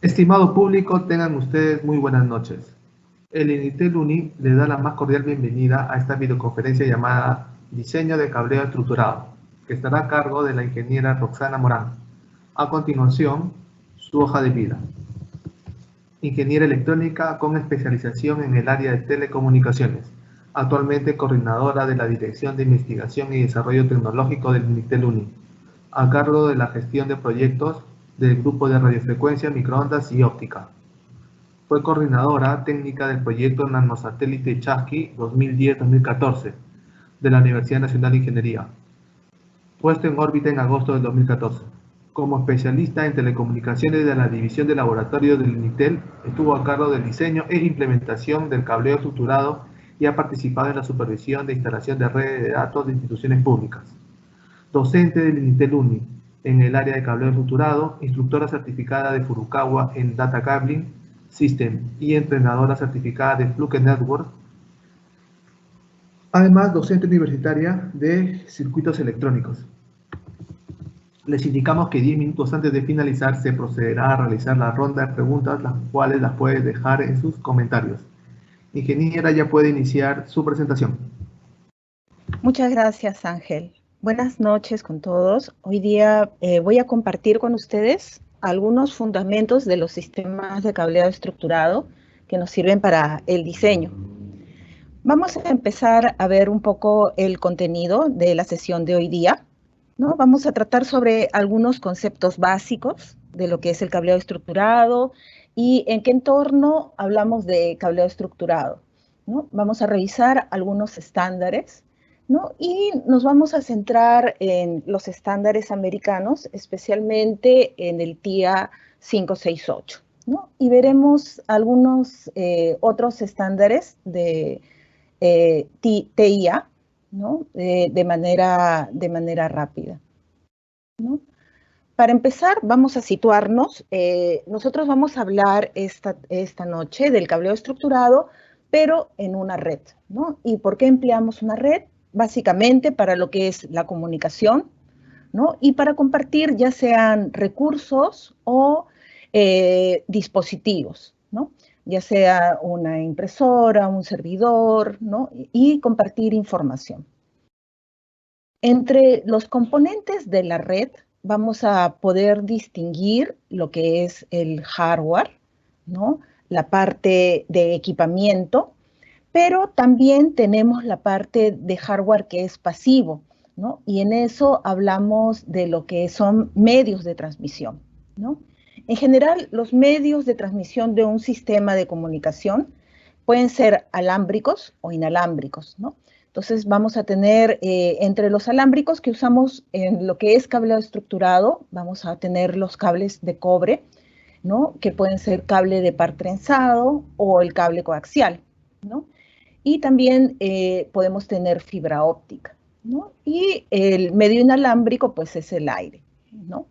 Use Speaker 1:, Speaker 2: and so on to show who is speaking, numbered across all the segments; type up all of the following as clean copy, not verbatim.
Speaker 1: Estimado público, tengan ustedes muy buenas noches. El INITEL UNI le da la más cordial bienvenida a esta videoconferencia llamada Diseño de Cableo Estructurado, que estará a cargo de la ingeniera Roxana Morán. A continuación, su hoja de vida. Ingeniera electrónica con especialización en el área de telecomunicaciones, actualmente coordinadora de la Dirección de Investigación y Desarrollo Tecnológico del INITEL UNI, a cargo de la gestión de proyectos del Grupo de Radiofrecuencia, Microondas y Óptica. Fue coordinadora técnica del proyecto Nanosatélite Chasqui 2010-2014 de la Universidad Nacional de Ingeniería, puesto en órbita en agosto del 2014. Como especialista en telecomunicaciones de la División de Laboratorio del INITEL, estuvo a cargo del diseño e implementación del cableo estructurado y ha participado en la supervisión de instalación de redes de datos de instituciones públicas. Docente del INITEL UNI en el área de cableo estructurado, instructora certificada de Furukawa en Data Cabling System y entrenadora certificada de Fluke Network. Además, docente universitaria de circuitos electrónicos. Les indicamos que 10 minutos antes de finalizar se procederá a realizar la ronda de preguntas, las cuales las puede dejar en sus comentarios. Ingeniera, ya puede iniciar su presentación.
Speaker 2: Muchas gracias, Ángel. Buenas noches con todos. Hoy día voy a compartir con ustedes algunos fundamentos de los sistemas de cableado estructurado que nos sirven para el diseño. Vamos a empezar a ver un poco el contenido de la sesión de hoy día, ¿no? Vamos a tratar sobre algunos conceptos básicos de lo que es el cableado estructurado y en qué entorno hablamos de cableado estructurado, ¿no? Vamos a revisar algunos estándares, ¿no? Y nos vamos a centrar en los estándares americanos, especialmente en el TIA 568, ¿no? Y veremos algunos otros estándares de TIA, ¿no? de manera rápida, ¿no? Para empezar, vamos a situarnos. Nosotros vamos a hablar esta noche del cableo estructurado, pero en una red, ¿no? ¿Y por qué empleamos una red? Básicamente para lo que es la comunicación, ¿no? Y para compartir ya sean recursos o dispositivos, ¿no? Ya sea una impresora, un servidor, ¿no? Y compartir información. Entre los componentes de la red vamos a poder distinguir lo que es el hardware, ¿no? La parte de equipamiento, pero también tenemos la parte de hardware que es pasivo, ¿no? Y en eso hablamos de lo que son medios de transmisión, ¿no? En general, los medios de transmisión de un sistema de comunicación pueden ser alámbricos o inalámbricos, ¿no? Entonces vamos a tener entre los alámbricos que usamos en lo que es cableado estructurado, vamos a tener los cables de cobre, ¿no? Que pueden ser cable de par trenzado o el cable coaxial, ¿no? Y también podemos tener fibra óptica, ¿no? Y el medio inalámbrico, pues es el aire, ¿no?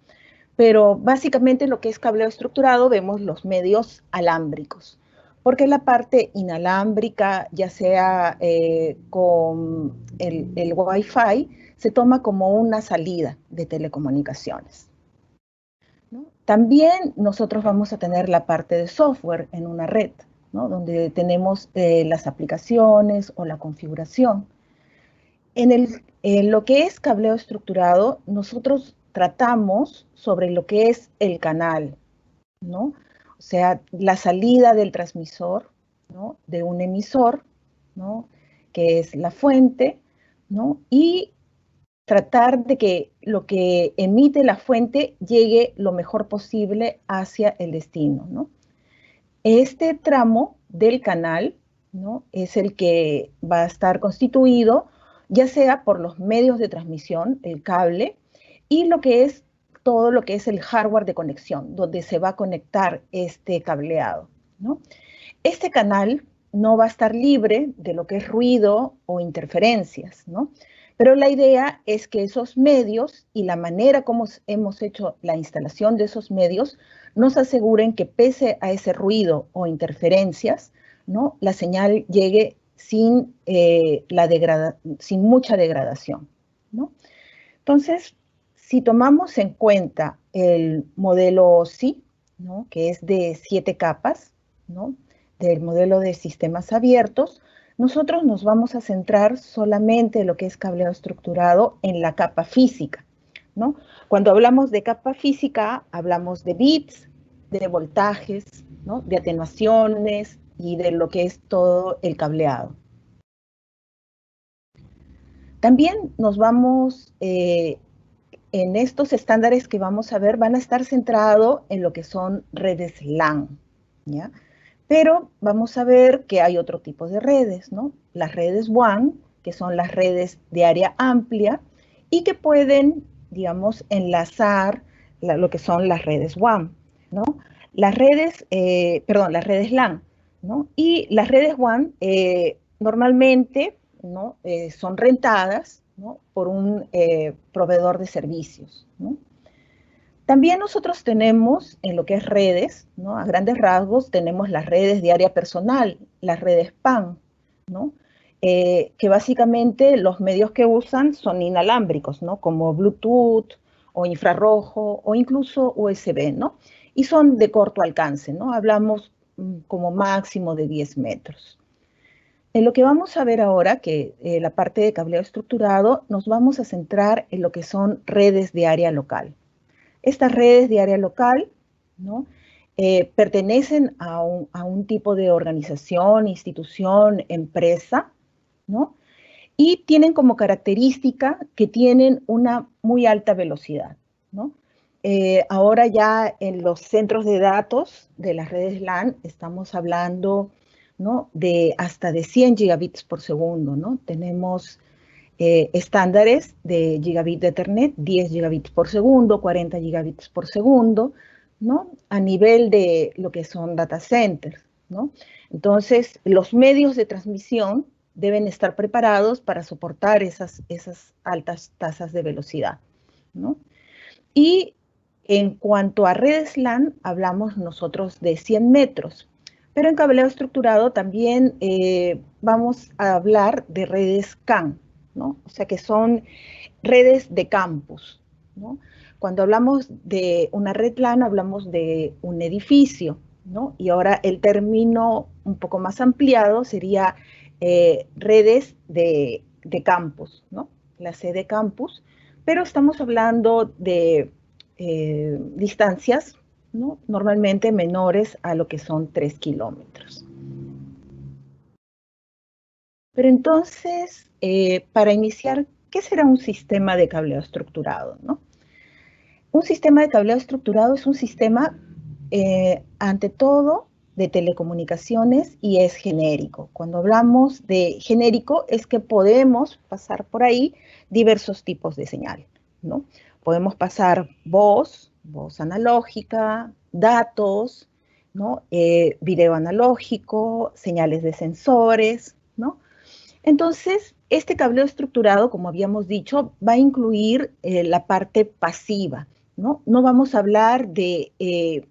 Speaker 2: Pero básicamente lo que es cableado estructurado vemos los medios alámbricos. porque la parte inalámbrica, ya sea con el Wi-Fi, se toma como una salida de telecomunicaciones, ¿no? También nosotros vamos a tener la parte de software en una red, ¿no? Donde tenemos las aplicaciones o la configuración. En lo que es cableo estructurado, nosotros tratamos sobre lo que es el canal, ¿no? O sea, la salida del transmisor, ¿no? De un emisor, ¿no? Que es la fuente, ¿no? Y tratar de que lo que emite la fuente llegue lo mejor posible hacia el destino, ¿no? Este tramo del canal, ¿no? Es el que va a estar constituido ya sea por los medios de transmisión, el cable, y lo que es todo lo que es el hardware de conexión, donde se va a conectar este cableado, ¿no? Este canal no va a estar libre de lo que es ruido o interferencias, ¿no? Pero la idea es que esos medios y la manera como hemos hecho la instalación de esos medios nos aseguren que pese a ese ruido o interferencias, ¿no? La señal llegue sin, sin mucha degradación, ¿no? Entonces, si tomamos en cuenta el modelo OSI, ¿no? Que es de 7 capas, ¿no? Del modelo de sistemas abiertos, nosotros nos vamos a centrar solamente en lo que es cableado estructurado en la capa física, ¿no? Cuando hablamos de capa física, hablamos de bits, de voltajes, ¿no? De atenuaciones y de lo que es todo el cableado. También nos vamos, en estos estándares que vamos a ver, van a estar centrados en lo que son redes LAN, ¿ya? Pero vamos a ver que hay otro tipo de redes, ¿no? Las redes WAN, que son las redes de área amplia y que pueden, digamos, enlazar lo que son las redes WAN, ¿no? Las redes, las redes LAN, ¿no? Y las redes WAN normalmente, ¿no? Son rentadas, ¿no? Por un proveedor de servicios, ¿no? También nosotros tenemos en lo que es redes, ¿no? A grandes rasgos tenemos las redes de área personal, las redes PAN, ¿no? Que básicamente los medios que usan son inalámbricos, ¿no? Como Bluetooth o infrarrojo o incluso USB, ¿no? Y son de corto alcance, ¿no? Hablamos como máximo de 10 metros. En lo que vamos a ver ahora, que la parte de cableado estructurado, nos vamos a centrar en lo que son redes de área local. Estas redes de área local, ¿no? Pertenecen a un tipo de organización, institución, empresa, ¿no? Y tienen como característica que tienen una muy alta velocidad, ¿no? Ahora ya en los centros de datos de las redes LAN estamos hablando, ¿no? De hasta de 100 gigabits por segundo, ¿no? Tenemos estándares de gigabit de Ethernet, 10 gigabits por segundo, 40 gigabits por segundo, ¿no? A nivel de lo que son data centers, ¿no? Entonces, los medios de transmisión deben estar preparados para soportar esas altas tasas de velocidad, ¿no? Y en cuanto a redes LAN, hablamos nosotros de 100 metros, pero en cableado estructurado también vamos a hablar de redes CAN, ¿no? O sea que son redes de campus, ¿no? Cuando hablamos de una red LAN, hablamos de un edificio, ¿no? Y ahora el término un poco más ampliado sería redes de campus, ¿no? La C de campus, pero estamos hablando de distancias, ¿no? Normalmente menores a lo que son 3 kilómetros. Pero entonces, para iniciar, ¿qué será un sistema de cableado estructurado, ¿no? Un sistema de cableado estructurado es un sistema, ante todo, de telecomunicaciones y es genérico. Cuando hablamos de genérico es que podemos pasar por ahí diversos tipos de señal, ¿no? Podemos pasar voz analógica, datos, ¿no? Video analógico, señales de sensores, ¿no? Entonces, este cableo estructurado, como habíamos dicho, va a incluir la parte pasiva, ¿no? No vamos a hablar de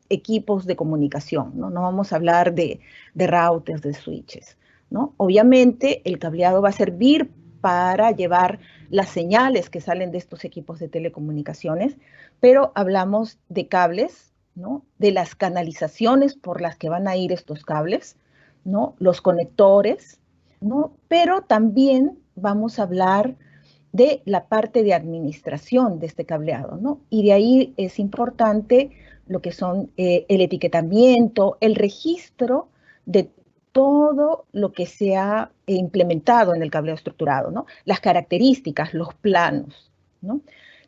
Speaker 2: equipos de comunicación, ¿no? No vamos a hablar de routers, de switches, ¿no? Obviamente el cableado va a servir para llevar las señales que salen de estos equipos de telecomunicaciones, pero hablamos de cables, ¿no? De las canalizaciones por las que van a ir estos cables, ¿no? Los conectores, ¿no? Pero también vamos a hablar de la parte de administración de este cableado, ¿no? Y de ahí es importante lo que son el etiquetamiento, el registro de todo lo que se ha implementado en el cableado estructurado, ¿no? Las características, los planos, ¿no?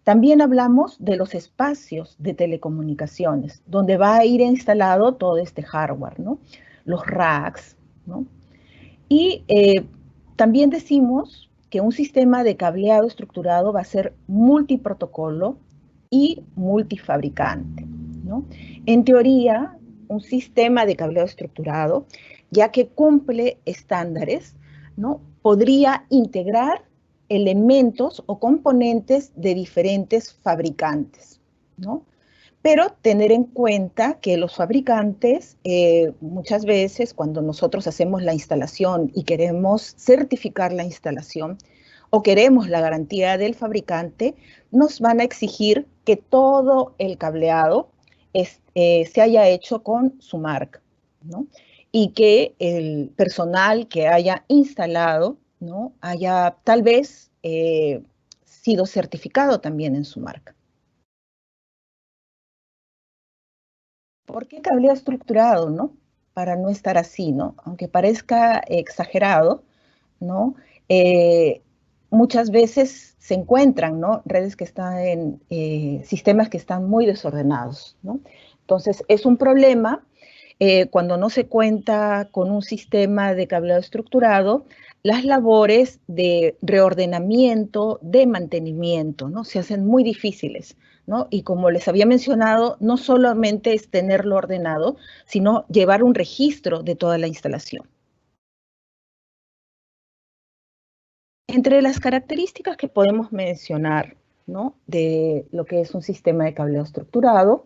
Speaker 2: También hablamos de los espacios de telecomunicaciones, donde va a ir instalado todo este hardware, ¿no? Los racks, ¿no? Y también decimos que un sistema de cableado estructurado va a ser multiprotocolo y multifabricante, ¿no? En teoría, un sistema de cableado estructurado, ya que cumple estándares, ¿no? Podría integrar elementos o componentes de diferentes fabricantes, ¿no? Pero tener en cuenta que los fabricantes, muchas veces cuando nosotros hacemos la instalación y queremos certificar la instalación o queremos la garantía del fabricante, nos van a exigir que todo el cableado se haya hecho con su marca, ¿no? Y que el personal que haya instalado, ¿no? Haya tal vez sido certificado también en su marca. ¿Por qué cableado estructurado, no? Para no estar así, ¿no? Aunque parezca exagerado, ¿no? Eh, Muchas veces se encuentran, ¿no? Redes que están en sistemas que están muy desordenados, ¿no? Entonces, es un problema cuando no se cuenta con un sistema de cableado estructurado, las labores de reordenamiento, de mantenimiento, ¿no? Se hacen muy difíciles, ¿no? Y como les había mencionado, no solamente es tenerlo ordenado, sino llevar un registro de toda la instalación. Entre las características que podemos mencionar, ¿no? De lo que es un sistema de cableado estructurado,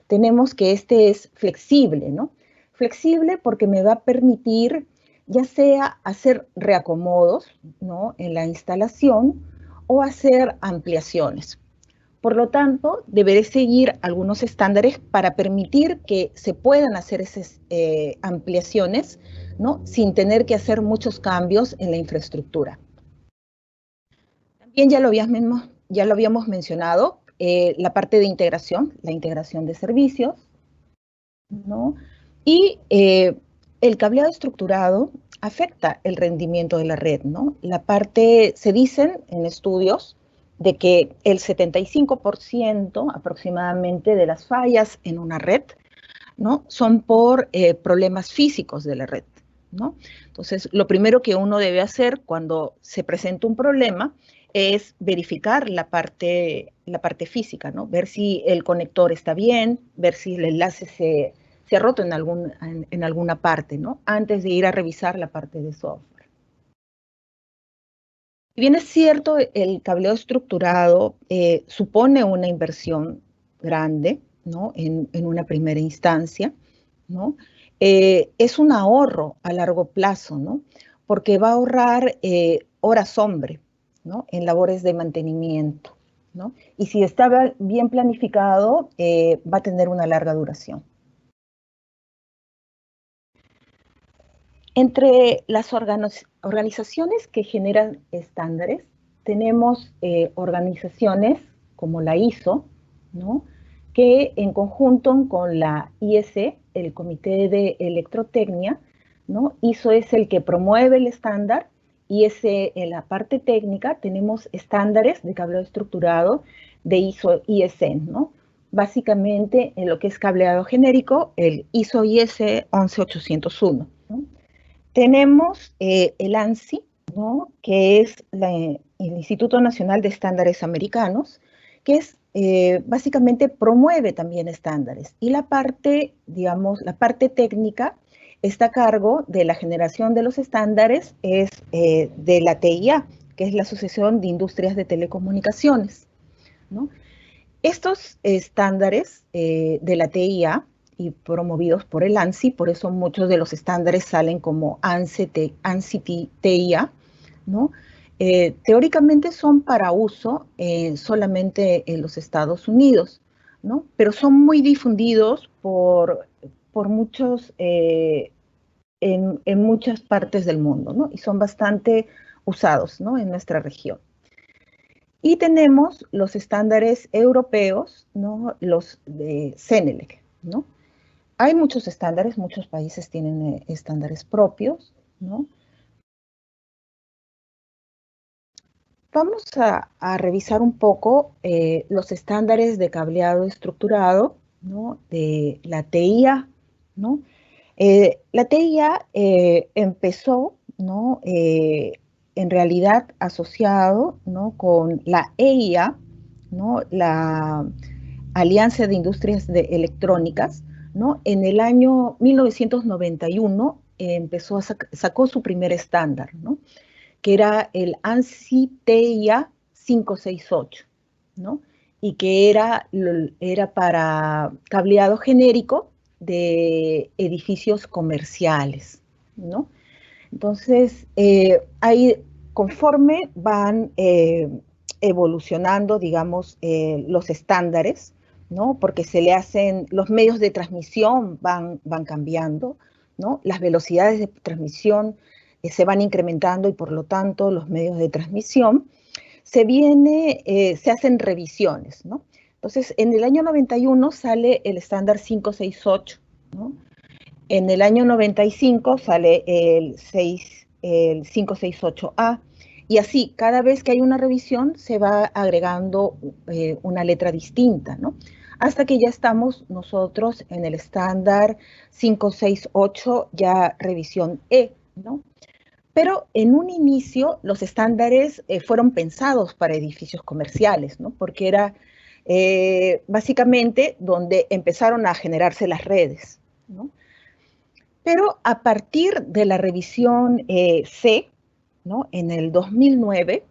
Speaker 2: tenemos que este es flexible, ¿no? Flexible porque me va a permitir ya sea hacer reacomodos, ¿no? En la instalación o hacer ampliaciones. Por lo tanto, deberé seguir algunos estándares para permitir que se puedan hacer esas ampliaciones, ¿no? Sin tener que hacer muchos cambios en la infraestructura. También ya lo habíamos mencionado, la parte de integración, la integración de servicios, ¿no? Y el cableado estructurado afecta el rendimiento de la red, ¿no? La parte, se dicen en estudios de que el 75% aproximadamente de las fallas en una red, ¿no? Son por problemas físicos de la red, ¿no? Entonces, lo primero que uno debe hacer cuando se presenta un problema es verificar la parte física, ¿no? Ver si el conector está bien, ver si el enlace se ha roto en alguna parte, ¿no? Antes de ir a revisar la parte de software. Si bien es cierto, el cableado estructurado supone una inversión grande, ¿no? En una primera instancia, ¿no? Es un ahorro a largo plazo, ¿no? Porque va a ahorrar horas hombre, ¿no? En labores de mantenimiento, ¿no? Y si está bien planificado, va a tener una larga duración. Entre las organizaciones que generan estándares, tenemos organizaciones como la ISO, ¿no? Que en conjunto con la IEC, el Comité de Electrotecnia, ¿no? ISO es el que promueve el estándar y en la parte técnica tenemos estándares de cableado estructurado de ISO IEC, ¿no? Básicamente en lo que es cableado genérico, el ISO IEC 11801, ¿no? Tenemos el ANSI, ¿no? Que es el Instituto Nacional de Estándares Americanos, que es básicamente promueve también estándares. Y la parte, digamos, la parte técnica está a cargo de la generación de los estándares, es de la TIA, que es la Asociación de Industrias de Telecomunicaciones, ¿no? Estos estándares de la TIA y promovidos por el ANSI, por eso muchos de los estándares salen como ANSI TIA, ¿no? Teóricamente son para uso solamente en los Estados Unidos, ¿no? Pero son muy difundidos por muchos, en muchas partes del mundo, ¿no? Y son bastante usados, ¿no? En nuestra región. Y tenemos los estándares europeos, ¿no? Los de CENELEC, ¿no? Hay muchos estándares, muchos países tienen estándares propios, ¿no? Vamos a revisar un poco los estándares de cableado estructurado, ¿no? De la TIA, ¿no? La TIA empezó, ¿no? En realidad asociado, ¿no? Con la EIA, ¿no? La Alianza de Industrias Electrónicas, ¿no? En el año 1991 sacó su primer estándar, ¿no? Que era el ANSI TIA 568, ¿no? Y que era para cableado genérico de edificios comerciales, ¿no? Entonces, ahí conforme van evolucionando, digamos, los estándares, ¿no? Porque se le hacen, los medios de transmisión van cambiando, ¿no? Las velocidades de transmisión se van incrementando y por lo tanto los medios de transmisión se hacen revisiones, ¿no? Entonces, en el año 91 sale el estándar 568, ¿no? En el año 95 sale el 568A, y así, cada vez que hay una revisión, se va agregando una letra distinta, ¿no? Hasta que ya estamos nosotros en el estándar 568, ya revisión E, ¿no? Pero en un inicio los estándares fueron pensados para edificios comerciales, ¿no? Porque era básicamente donde empezaron a generarse las redes, ¿no? Pero a partir de la revisión C, ¿no? En el 2009,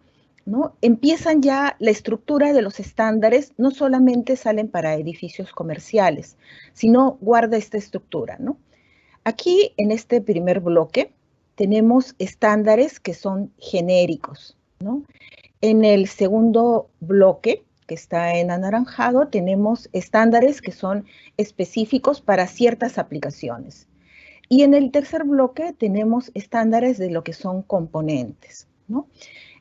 Speaker 2: ¿no? Empiezan ya la estructura de los estándares, no solamente salen para edificios comerciales, sino guarda esta estructura, ¿no? Aquí, en este primer bloque, tenemos estándares que son genéricos, ¿no? En el segundo bloque, que está en anaranjado, tenemos estándares que son específicos para ciertas aplicaciones. Y en el tercer bloque tenemos estándares de lo que son componentes, ¿no?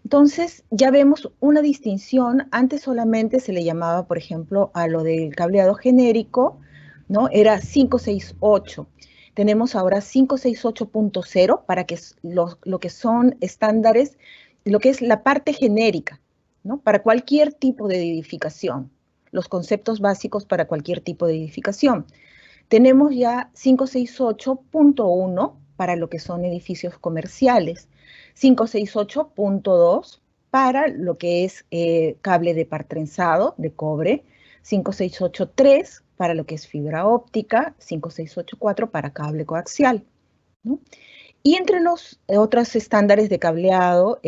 Speaker 2: Entonces, ya vemos una distinción. Antes solamente se le llamaba, por ejemplo, a lo del cableado genérico, ¿no? Era 568. Tenemos ahora 568.0 para que lo que son estándares, lo que es la parte genérica, ¿no? Para cualquier tipo de edificación, los conceptos básicos para cualquier tipo de edificación. Tenemos ya 568.1 para lo que son edificios comerciales, 568.2 para lo que es cable de par trenzado de cobre, 568.3 para lo que es fibra óptica, 568.4 para cable coaxial, ¿no? Y entre los otros estándares de cableado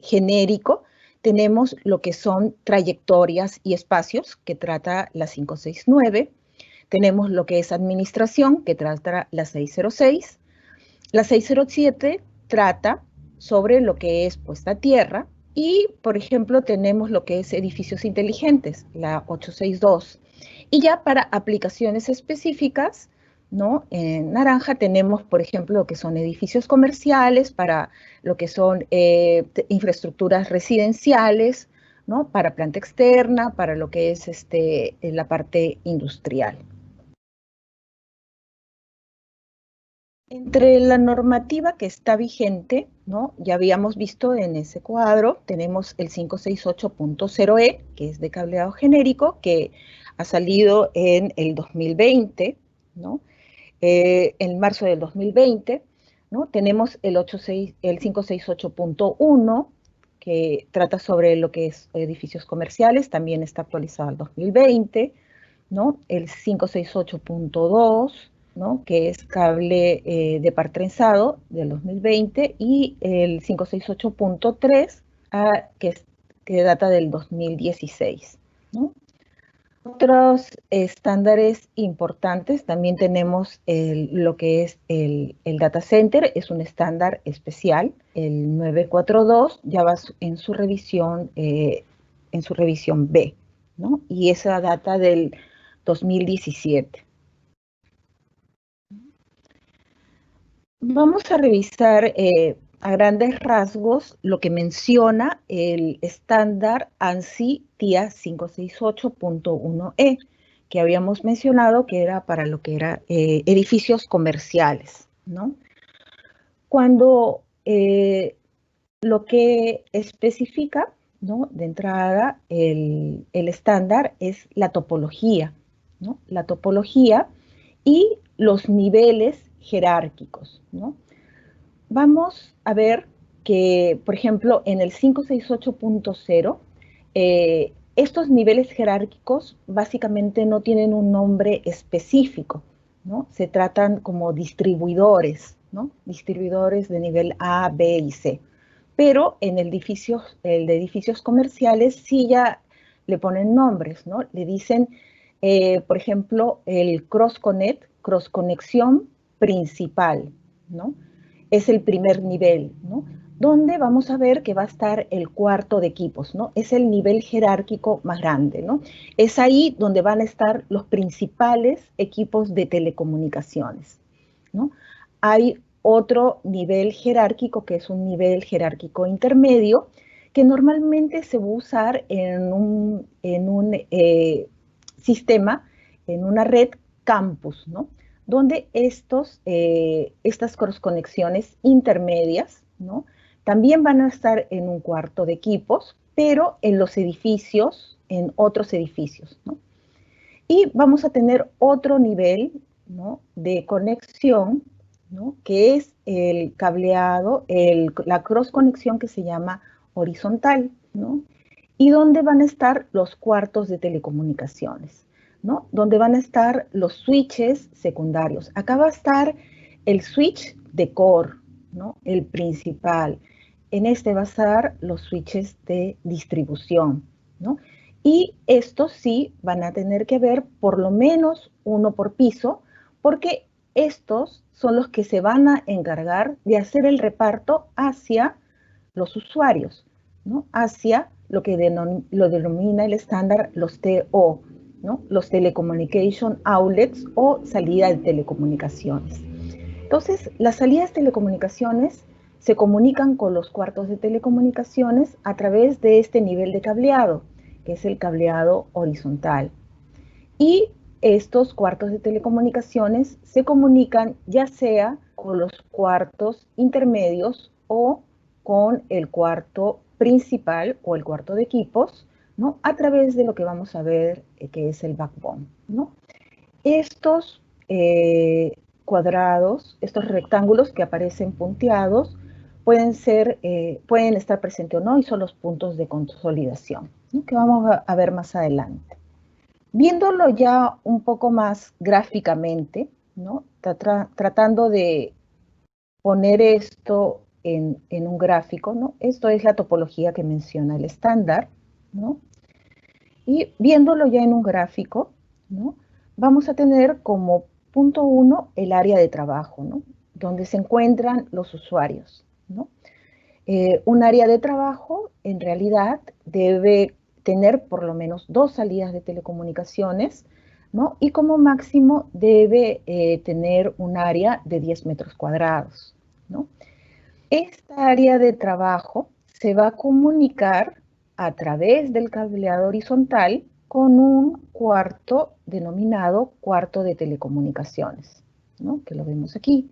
Speaker 2: genérico, tenemos lo que son trayectorias y espacios, que trata la 569. Tenemos lo que es administración, que trata la 606. La 607 trata sobre lo que es puesta a tierra. Y, por ejemplo, tenemos lo que es edificios inteligentes, la 862. Y ya para aplicaciones específicas, ¿no? En naranja tenemos, por ejemplo, lo que son edificios comerciales, para lo que son infraestructuras residenciales, ¿no? Para planta externa, para lo que es la parte industrial. Entre la normativa que está vigente, ¿no? Ya habíamos visto en ese cuadro, tenemos el 568.0E, que es de cableado genérico, que ha salido en el 2020, ¿no? En marzo del 2020, ¿no? Tenemos el 568.1, que trata sobre lo que es edificios comerciales, también está actualizado al 2020, ¿no? El 568.2, ¿no? Que es cable de par trenzado del 2020, y el 568.3, que data del 2016, ¿no? Otros estándares importantes, también tenemos lo que es el data center, es un estándar especial, el 942 ya va en su revisión B, ¿no? Y esa data del 2017. Vamos a revisar a grandes rasgos lo que menciona el estándar ANSI TIA 568.1E, que habíamos mencionado que era para lo que era edificios comerciales, ¿no? Cuando lo que especifica, ¿no?, de entrada el estándar es la topología, ¿no? La topología y los niveles jerárquicos, ¿no? Vamos a ver que, por ejemplo, en el 568.0, estos niveles jerárquicos básicamente no tienen un nombre específico, ¿no? Se tratan como distribuidores, ¿no? Distribuidores de nivel A, B y C. Pero en el de edificios comerciales sí ya le ponen nombres, ¿no? Le dicen, por ejemplo, el cross conexión principal, ¿no? Es el primer nivel, ¿no? Donde vamos a ver que va a estar el cuarto de equipos, ¿no? Es el nivel jerárquico más grande, ¿no? Es ahí donde van a estar los principales equipos de telecomunicaciones, ¿no? Hay otro nivel jerárquico que es un nivel jerárquico intermedio que normalmente se va a usar en un sistema, en una red campus, ¿no? Donde estas conexiones intermedias, ¿no?, también van a estar en un cuarto de equipos, pero en los edificios, en otros edificios, ¿no? Y vamos a tener otro nivel, ¿no?, de conexión, ¿no?, que es el cableado, la cross conexión que se llama horizontal, ¿no? Y donde van a estar los cuartos de telecomunicaciones, ¿no? Donde van a estar los switches secundarios. Acá va a estar el switch de core, ¿no?, el principal. En este va a estar los switches de distribución, ¿no? Y estos sí van a tener que haber por lo menos uno por piso, porque estos son los que se van a encargar de hacer el reparto hacia los usuarios, ¿no?, hacia lo que lo denomina el estándar los TO, ¿no?, los Telecommunication Outlets o salida de telecomunicaciones. Entonces, las salidas de telecomunicaciones se comunican con los cuartos de telecomunicaciones a través de este nivel de cableado, que es el cableado horizontal. Y estos cuartos de telecomunicaciones se comunican ya sea con los cuartos intermedios o con el cuarto principal o el cuarto de equipos, ¿no?, a través de lo que vamos a ver que es el backbone, ¿no? Estos cuadrados, estos rectángulos que aparecen punteados, pueden estar presentes o no, y son los puntos de consolidación, ¿no?, que vamos a ver más adelante. Viéndolo ya un poco más gráficamente, ¿no?, tratando de poner esto en un gráfico, ¿no? Esto es la topología que menciona el estándar, ¿no? Y viéndolo ya en un gráfico, ¿no?, vamos a tener como punto 1 el área de trabajo, ¿no?, donde se encuentran los usuarios, ¿no? Un área de trabajo en realidad debe tener por lo menos 2 salidas de telecomunicaciones, ¿no? Y como máximo debe tener un área de 10 metros cuadrados, ¿no? Esta área de trabajo se va a comunicar a través del cableado horizontal con un cuarto denominado cuarto de telecomunicaciones, ¿no?, que lo vemos aquí,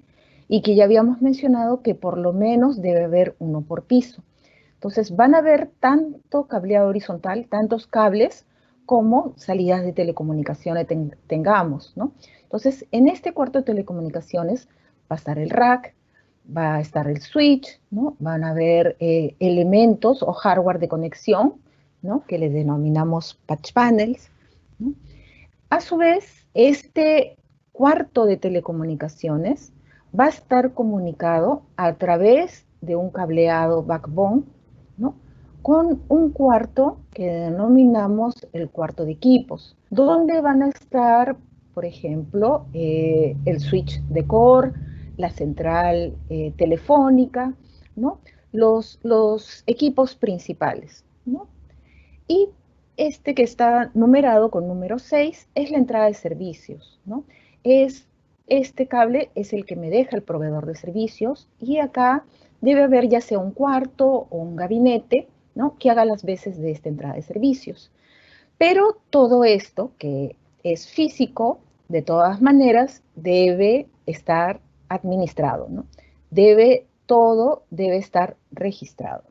Speaker 2: y que ya habíamos mencionado que por lo menos debe haber uno por piso. Entonces van a haber tanto cableado horizontal, tantos cables, como salidas de telecomunicaciones tengamos, ¿no? Entonces, en este cuarto de telecomunicaciones va a estar el rack, va a estar el switch, ¿no? Van a haber elementos o hardware de conexión, ¿no?, que les denominamos patch panels, ¿no? A su vez, este cuarto de telecomunicaciones va a estar comunicado a través de un cableado backbone, ¿no?, con un cuarto que denominamos el cuarto de equipos, donde van a estar, por ejemplo, el switch de core, la central telefónica, ¿no? Los equipos principales, ¿no? Y este que está numerado con número 6 es la entrada de servicios, ¿no? Este cable es el que me deja el proveedor de servicios y acá debe haber ya sea un cuarto o un gabinete, ¿no? Que haga las veces de esta entrada de servicios. Pero todo esto que es físico, de todas maneras, debe estar administrado, ¿no? Todo debe estar registrado.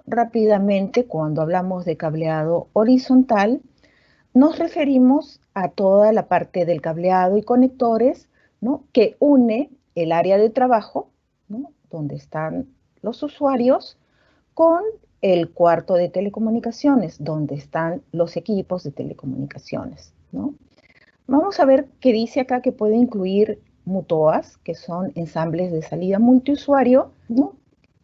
Speaker 2: Rápidamente, cuando hablamos de cableado horizontal, nos referimos a toda la parte del cableado y conectores, ¿no? Que une el área de trabajo, ¿no? Donde están los usuarios, con el cuarto de telecomunicaciones, donde están los equipos de telecomunicaciones, ¿no? Vamos a ver qué dice acá que puede incluir MUTOAs, que son ensambles de salida multiusuario, ¿no?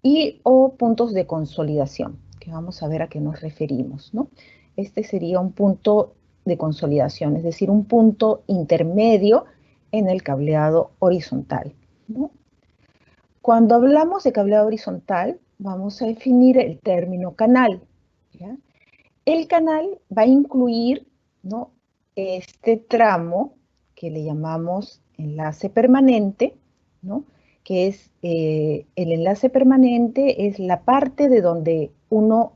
Speaker 2: Y o puntos de consolidación, que vamos a ver a qué nos referimos, ¿no? Este sería un punto de consolidación, es decir, un punto intermedio en el cableado horizontal, ¿no? Cuando hablamos de cableado horizontal, vamos a definir el término canal, ¿ya? El canal va a incluir, ¿no? Este tramo que le llamamos enlace permanente, ¿no? Que es el enlace permanente es la parte de donde uno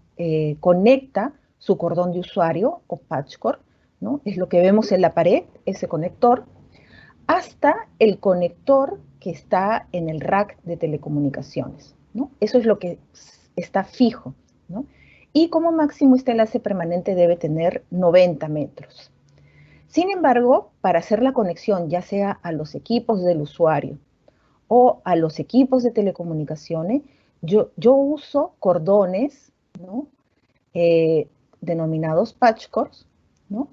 Speaker 2: conecta su cordón de usuario o patchcord, ¿no? Es lo que vemos en la pared, ese conector, hasta el conector que está en el rack de telecomunicaciones, ¿no? Eso es lo que está fijo, ¿no? Y como máximo este enlace permanente debe tener 90 metros. Sin embargo, para hacer la conexión ya sea a los equipos del usuario o a los equipos de telecomunicaciones, yo uso cordones, ¿no? Denominados patchcords, ¿no?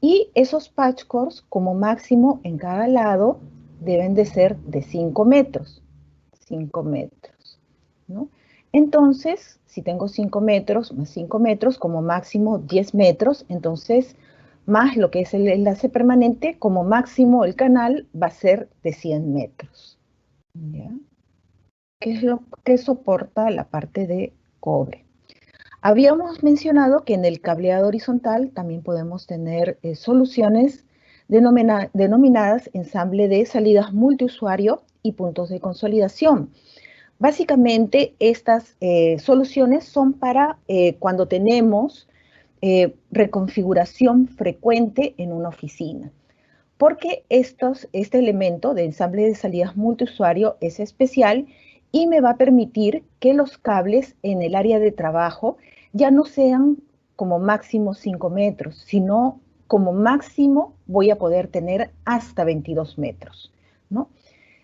Speaker 2: Y esos patchcords como máximo en cada lado deben de ser de 5 metros, 5 metros, ¿no? Entonces, si tengo 5 metros más 5 metros, como máximo 10 metros, entonces más lo que es el enlace permanente, como máximo el canal va a ser de 100 metros. ¿Ya? ¿Qué es lo que soporta la parte de cobre? Habíamos mencionado que en el cableado horizontal también podemos tener soluciones denominadas ensamble de salidas multiusuario y puntos de consolidación. Básicamente, estas soluciones son para cuando tenemos reconfiguración frecuente en una oficina. Porque este elemento de ensamble de salidas multiusuario es especial y me va a permitir que los cables en el área de trabajo ya no sean como máximo 5 metros, sino como máximo voy a poder tener hasta 22 metros, ¿no?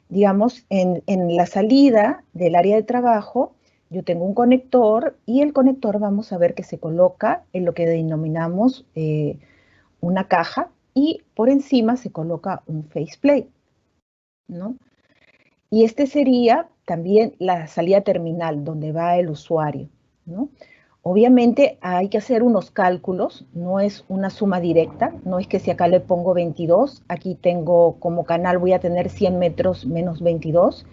Speaker 2: Digamos, en la salida del área de trabajo, yo tengo un conector y el conector vamos a ver que se coloca en lo que denominamos una caja y por encima se coloca un faceplate, ¿no? Y este sería también la salida terminal donde va el usuario, ¿no? Obviamente hay que hacer unos cálculos, no es una suma directa, no es que si acá le pongo 22, aquí tengo como canal voy a tener 100 metros menos 22,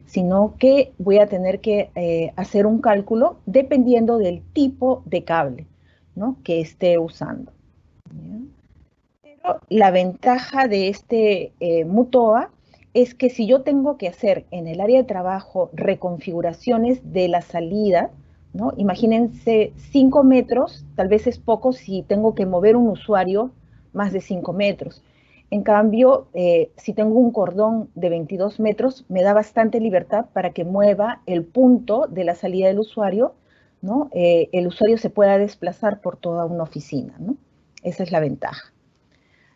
Speaker 2: sino que voy a tener que hacer un cálculo dependiendo del tipo de cable, ¿no? Que esté usando. ¿Ya? La ventaja de este MUTOA es que si yo tengo que hacer en el área de trabajo reconfiguraciones de la salida, ¿no? Imagínense 5 metros, tal vez es poco si tengo que mover un usuario más de 5 metros. En cambio, si tengo un cordón de 22 metros, me da bastante libertad para que mueva el punto de la salida del usuario, ¿no? El usuario se pueda desplazar por toda una oficina, ¿no? Esa es la ventaja,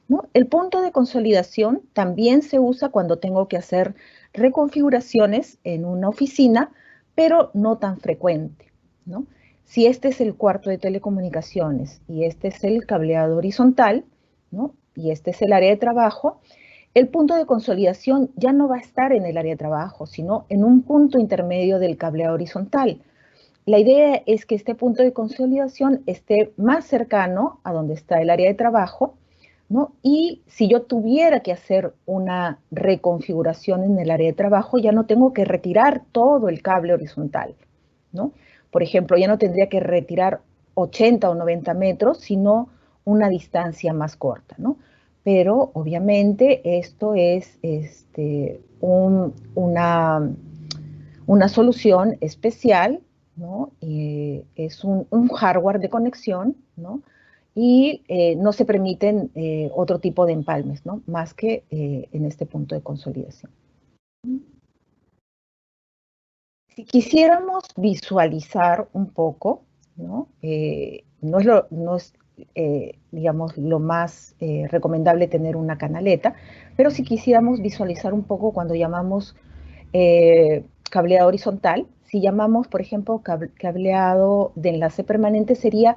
Speaker 2: ¿no? El punto de consolidación también se usa cuando tengo que hacer reconfiguraciones en una oficina, pero no tan frecuente, ¿no? Si este es el cuarto de telecomunicaciones y este es el cableado horizontal, ¿no? Y este es el área de trabajo, el punto de consolidación ya no va a estar en el área de trabajo, sino en un punto intermedio del cableado horizontal. La idea es que este punto de consolidación esté más cercano a donde está el área de trabajo, ¿no? Y si yo tuviera que hacer una reconfiguración en el área de trabajo, ya no tengo que retirar todo el cable horizontal, ¿no? Por ejemplo, ya no tendría que retirar 80 o 90 metros, sino una distancia más corta, ¿no? Pero obviamente esto es una solución especial, ¿no? Es un hardware de conexión, ¿no? Y no se permiten otro tipo de empalmes, ¿no? Más que en este punto de consolidación. Si quisiéramos visualizar un poco, ¿no? No es digamos, lo más recomendable tener una canaleta, pero si quisiéramos visualizar un poco cuando llamamos cableado horizontal, si llamamos, por ejemplo, cableado de enlace permanente, sería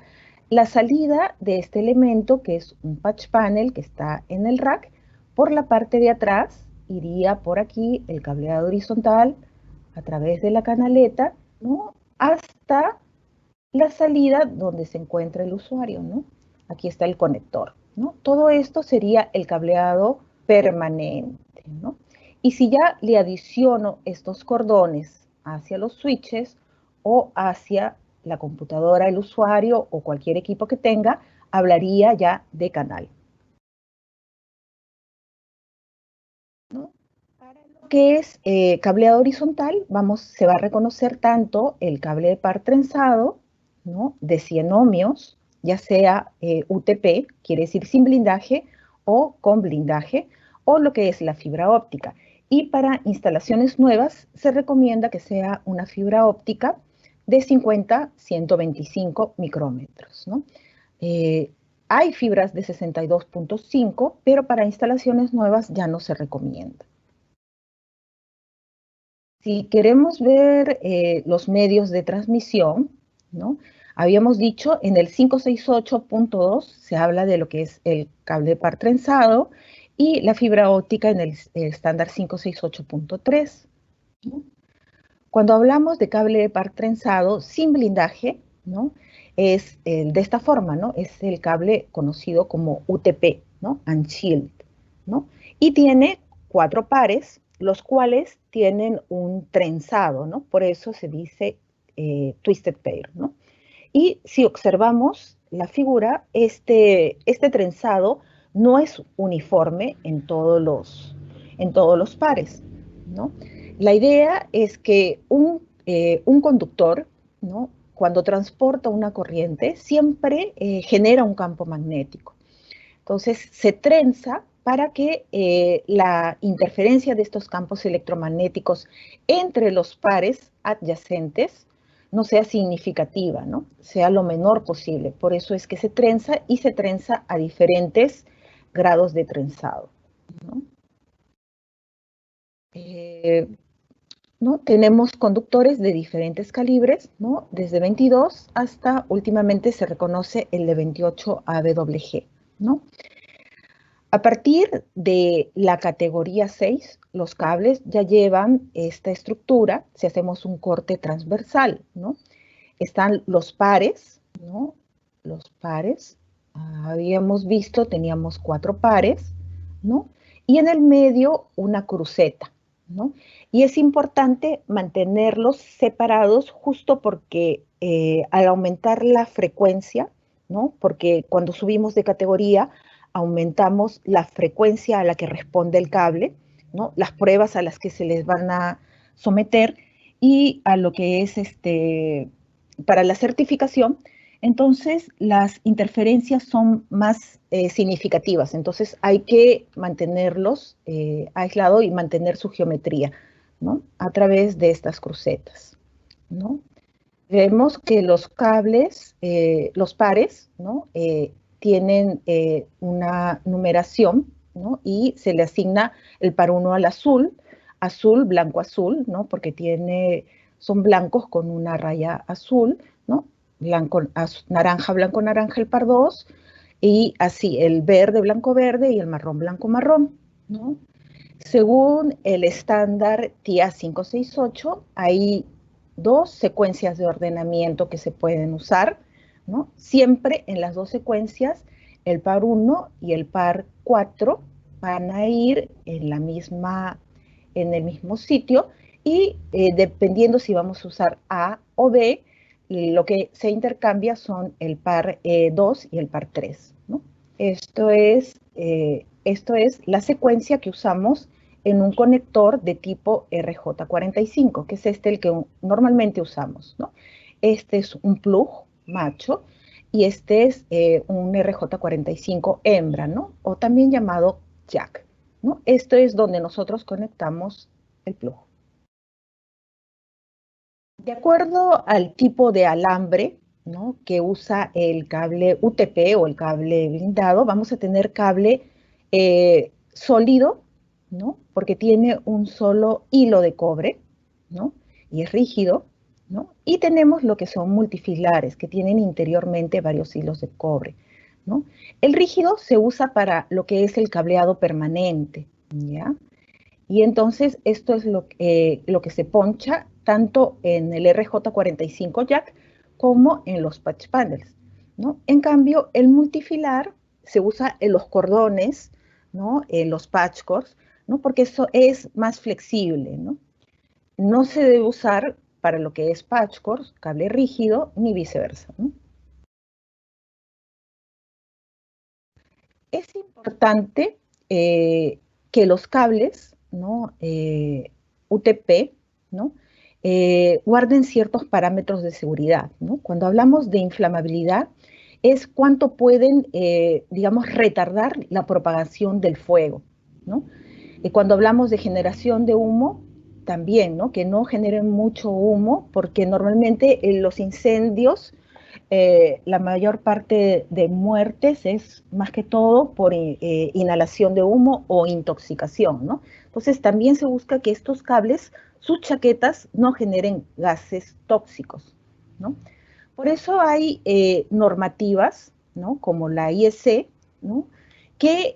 Speaker 2: la salida de este elemento, que es un patch panel que está en el rack. Por la parte de atrás iría por aquí el cableado horizontal a través de la canaleta, ¿no? Hasta la salida donde se encuentra el usuario, ¿no? Aquí está el conector, ¿no? Todo esto sería el cableado permanente, ¿no? Y si ya le adiciono estos cordones hacia los switches o hacia la computadora, el usuario o cualquier equipo que tenga, hablaría ya de canal, ¿no? Para lo que es cableado horizontal, se va a reconocer tanto el cable de par trenzado, ¿no? De 100 ohmios, ya sea UTP, quiere decir sin blindaje, o con blindaje, o lo que es la fibra óptica. Y para instalaciones nuevas se recomienda que sea una fibra óptica de 50 a 125 micrómetros, ¿no? Hay fibras de 62.5, pero para instalaciones nuevas ya no se recomienda. Si queremos ver los medios de transmisión, ¿no? Habíamos dicho en el 568.2 se habla de lo que es el cable de par trenzado y la fibra óptica en el estándar 568.3, ¿no? Cuando hablamos de cable de par trenzado sin blindaje, ¿no? Es de esta forma, ¿no? Es el cable conocido como UTP, ¿no? Unshielded, ¿no? Y tiene 4 pares, los cuales tienen un trenzado, ¿no? Por eso se dice twisted pair, ¿no? Y si observamos la figura, este trenzado no es uniforme en todos los pares, ¿no? La idea es que un conductor, ¿no? Cuando transporta una corriente, siempre genera un campo magnético. Entonces, se trenza para que la interferencia de estos campos electromagnéticos entre los pares adyacentes no sea significativa, ¿no? Sea lo menor posible. Por eso es que se trenza y se trenza a diferentes grados de trenzado, ¿no? ¿No? Tenemos conductores de diferentes calibres, ¿no? Desde 22 hasta últimamente se reconoce el de 28 AWG, ¿no? A partir de la categoría 6, los cables ya llevan esta estructura si hacemos un corte transversal, ¿no? Están los pares, ¿no? Los pares, habíamos visto, teníamos 4 pares, ¿no? Y en el medio una cruceta, ¿no? Y es importante mantenerlos separados justo porque al aumentar la frecuencia, ¿no? Porque cuando subimos de categoría, aumentamos la frecuencia a la que responde el cable, ¿no? Las pruebas a las que se les van a someter y a lo que es para la certificación, entonces las interferencias son más significativas, entonces hay que mantenerlos aislados y mantener su geometría, ¿no? A través de estas crucetas, ¿no? Vemos que los cables, los pares, ¿no? Tienen una numeración, ¿no? Y se le asigna el par 1 al azul, azul, blanco, azul, ¿no? Porque son blancos con una raya azul, ¿no? Blanco, naranja, blanco, naranja el par 2, y así el verde, blanco, verde y el marrón, blanco, marrón, ¿no? Según el estándar TIA 568, hay dos secuencias de ordenamiento que se pueden usar, ¿no? Siempre en las dos secuencias, el par 1 y el par 4 van a ir en el mismo sitio y dependiendo si vamos a usar A o B, lo que se intercambia son el par 2 y el par 3, ¿no? Esto es la secuencia que usamos en un conector de tipo RJ45, que es el que normalmente usamos, ¿no? Este es un plug macho y este es un RJ45 hembra, ¿no? O también llamado jack, ¿no? Esto es donde nosotros conectamos el plug. De acuerdo al tipo de alambre, ¿no?, que usa el cable UTP o el cable blindado, vamos a tener cable sólido, ¿no?, porque tiene un solo hilo de cobre, ¿no?, y es rígido, ¿no? Y tenemos lo que son multifilares, que tienen interiormente varios hilos de cobre, ¿no? El rígido se usa para lo que es el cableado permanente, ¿ya? Y entonces esto es lo que se poncha tanto en el RJ45 jack como en los patch panels, ¿no? En cambio, el multifilar se usa en los cordones, ¿no?, en los patch cores, ¿no?, porque eso es más flexible, ¿no? No se debe usar para lo que es patch cores, cable rígido, ni viceversa, ¿no? Es importante que los cables, ¿no?, UTP, ¿no?, guarden ciertos parámetros de seguridad, ¿no? Cuando hablamos de inflamabilidad, es cuánto pueden, digamos, retardar la propagación del fuego, ¿no? Y cuando hablamos de generación de humo, también, ¿no?, que no generen mucho humo, porque normalmente los incendios, la mayor parte de muertes es más que todo por inhalación de humo o intoxicación, ¿no? Entonces también se busca que estos cables, sus chaquetas, no generen gases tóxicos, ¿no? Por eso hay normativas, ¿no?, como la IEC, ¿no?, que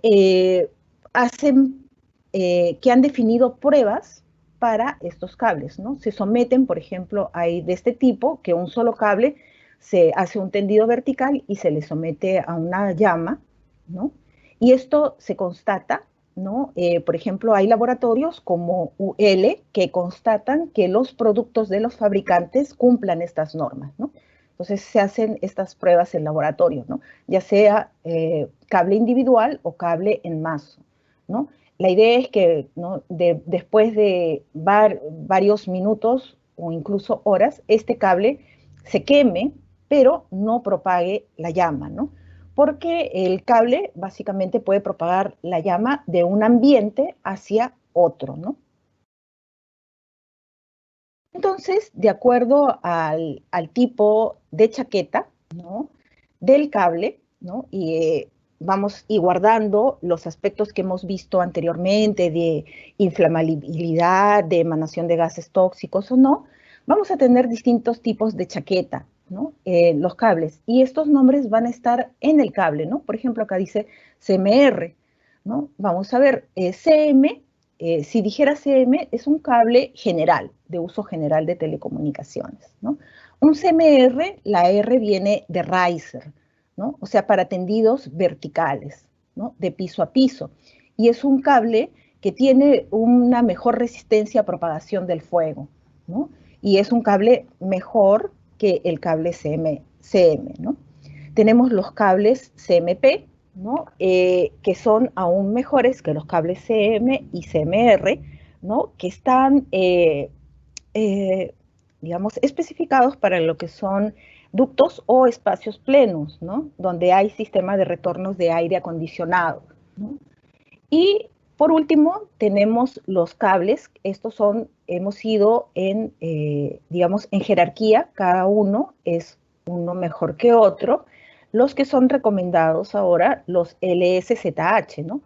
Speaker 2: que han definido pruebas para estos cables, ¿no? Se someten, por ejemplo, hay de este tipo, que un solo cable se hace un tendido vertical y se le somete a una llama, ¿no? Y esto se constata, ¿no? Por ejemplo, hay laboratorios como UL que constatan que los productos de los fabricantes cumplan estas normas, ¿no? Entonces se hacen estas pruebas en laboratorio, ¿no?, ya sea cable individual o cable en mazo, ¿no? La idea es que, ¿no?, después de varios minutos o incluso horas, este cable se queme, pero no propague la llama, ¿no? Porque el cable básicamente puede propagar la llama de un ambiente hacia otro, ¿no? Entonces, de acuerdo al tipo de chaqueta, ¿no?, del cable, ¿no?, y vamos y guardando los aspectos que hemos visto anteriormente de inflamabilidad, de emanación de gases tóxicos o no, vamos a tener distintos tipos de chaqueta, ¿no?, los cables. Y estos nombres van a estar en el cable, ¿no? Por ejemplo, acá dice CMR, ¿no? Vamos a ver, CM, si dijera CM, es un cable general, de uso general de telecomunicaciones, ¿no? Un CMR, la R viene de riser, ¿no?, o sea, para tendidos verticales, ¿no?, de piso a piso. Y es un cable que tiene una mejor resistencia a propagación del fuego, ¿no? Y es un cable mejor que el cable CM, ¿no? Tenemos los cables CMP, ¿no?, que son aún mejores que los cables CM y CMR, ¿no?, que están, digamos, especificados para lo que son ductos o espacios plenos, ¿no?, donde hay sistema de retornos de aire acondicionado, ¿no? Y por último, tenemos los cables. Estos hemos ido digamos, en jerarquía, cada uno es uno mejor que otro. Los que son recomendados ahora, los LSZH, ¿no?,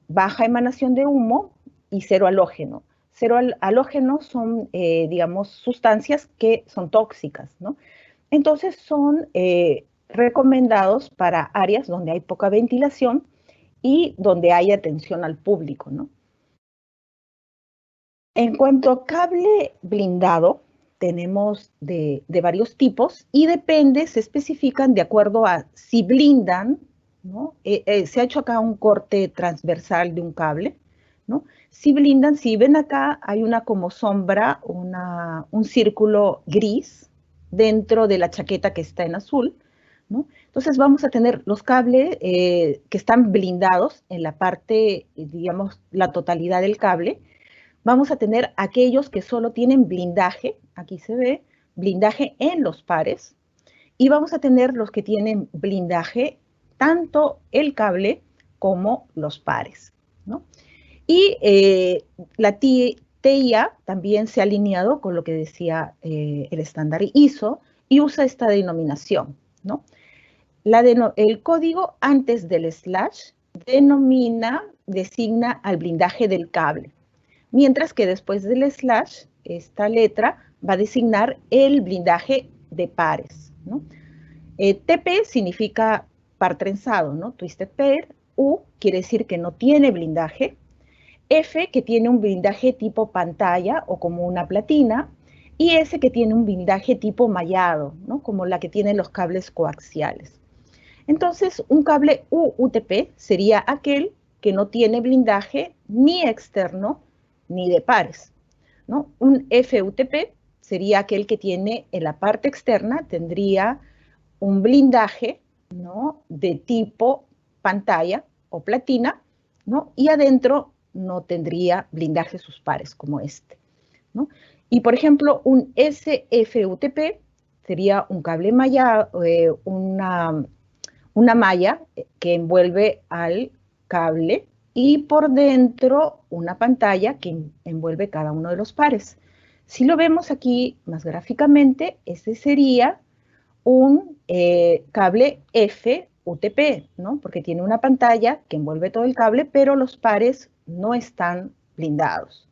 Speaker 2: baja emanación de humo y cero halógeno. Cero halógeno son, digamos, sustancias que son tóxicas, ¿no? Entonces son recomendados para áreas donde hay poca ventilación y donde hay atención al público, ¿no? En cuanto a cable blindado, tenemos de varios tipos y depende, se especifican de acuerdo a si blindan, ¿no? Se ha hecho acá un corte transversal de un cable, ¿no? Si blindan, si ven acá, hay una como sombra, un círculo gris dentro de la chaqueta que está en azul, ¿no? Entonces vamos a tener los cables que están blindados en la parte, digamos, la totalidad del cable. Vamos a tener aquellos que solo tienen blindaje, aquí se ve, blindaje en los pares, y vamos a tener los que tienen blindaje tanto el cable como los pares, ¿no? Y la TIA también se ha alineado con lo que decía el estándar ISO y usa esta denominación, ¿no? El código antes del slash designa al blindaje del cable, mientras que después del slash, esta letra va a designar el blindaje de pares, ¿no? TP significa par trenzado, ¿no? Twisted pair. U quiere decir que no tiene blindaje. F, que tiene un blindaje tipo pantalla o como una platina. Y S, que tiene un blindaje tipo mallado, ¿no? Como la que tienen los cables coaxiales. Entonces, un cable UTP sería aquel que no tiene blindaje ni externo ni de pares, ¿no? Un FUTP sería aquel que tiene en la parte externa, tendría un blindaje, ¿no? De tipo pantalla o platina, ¿no? Y adentro no tendría blindaje sus pares como este, ¿no? Y por ejemplo, un SFUTP sería un cable malla, una malla que envuelve al cable y por dentro una pantalla que envuelve cada uno de los pares. Si lo vemos aquí más gráficamente, ese sería un cable FUTP, ¿no? Porque tiene una pantalla que envuelve todo el cable, pero los pares no están blindados.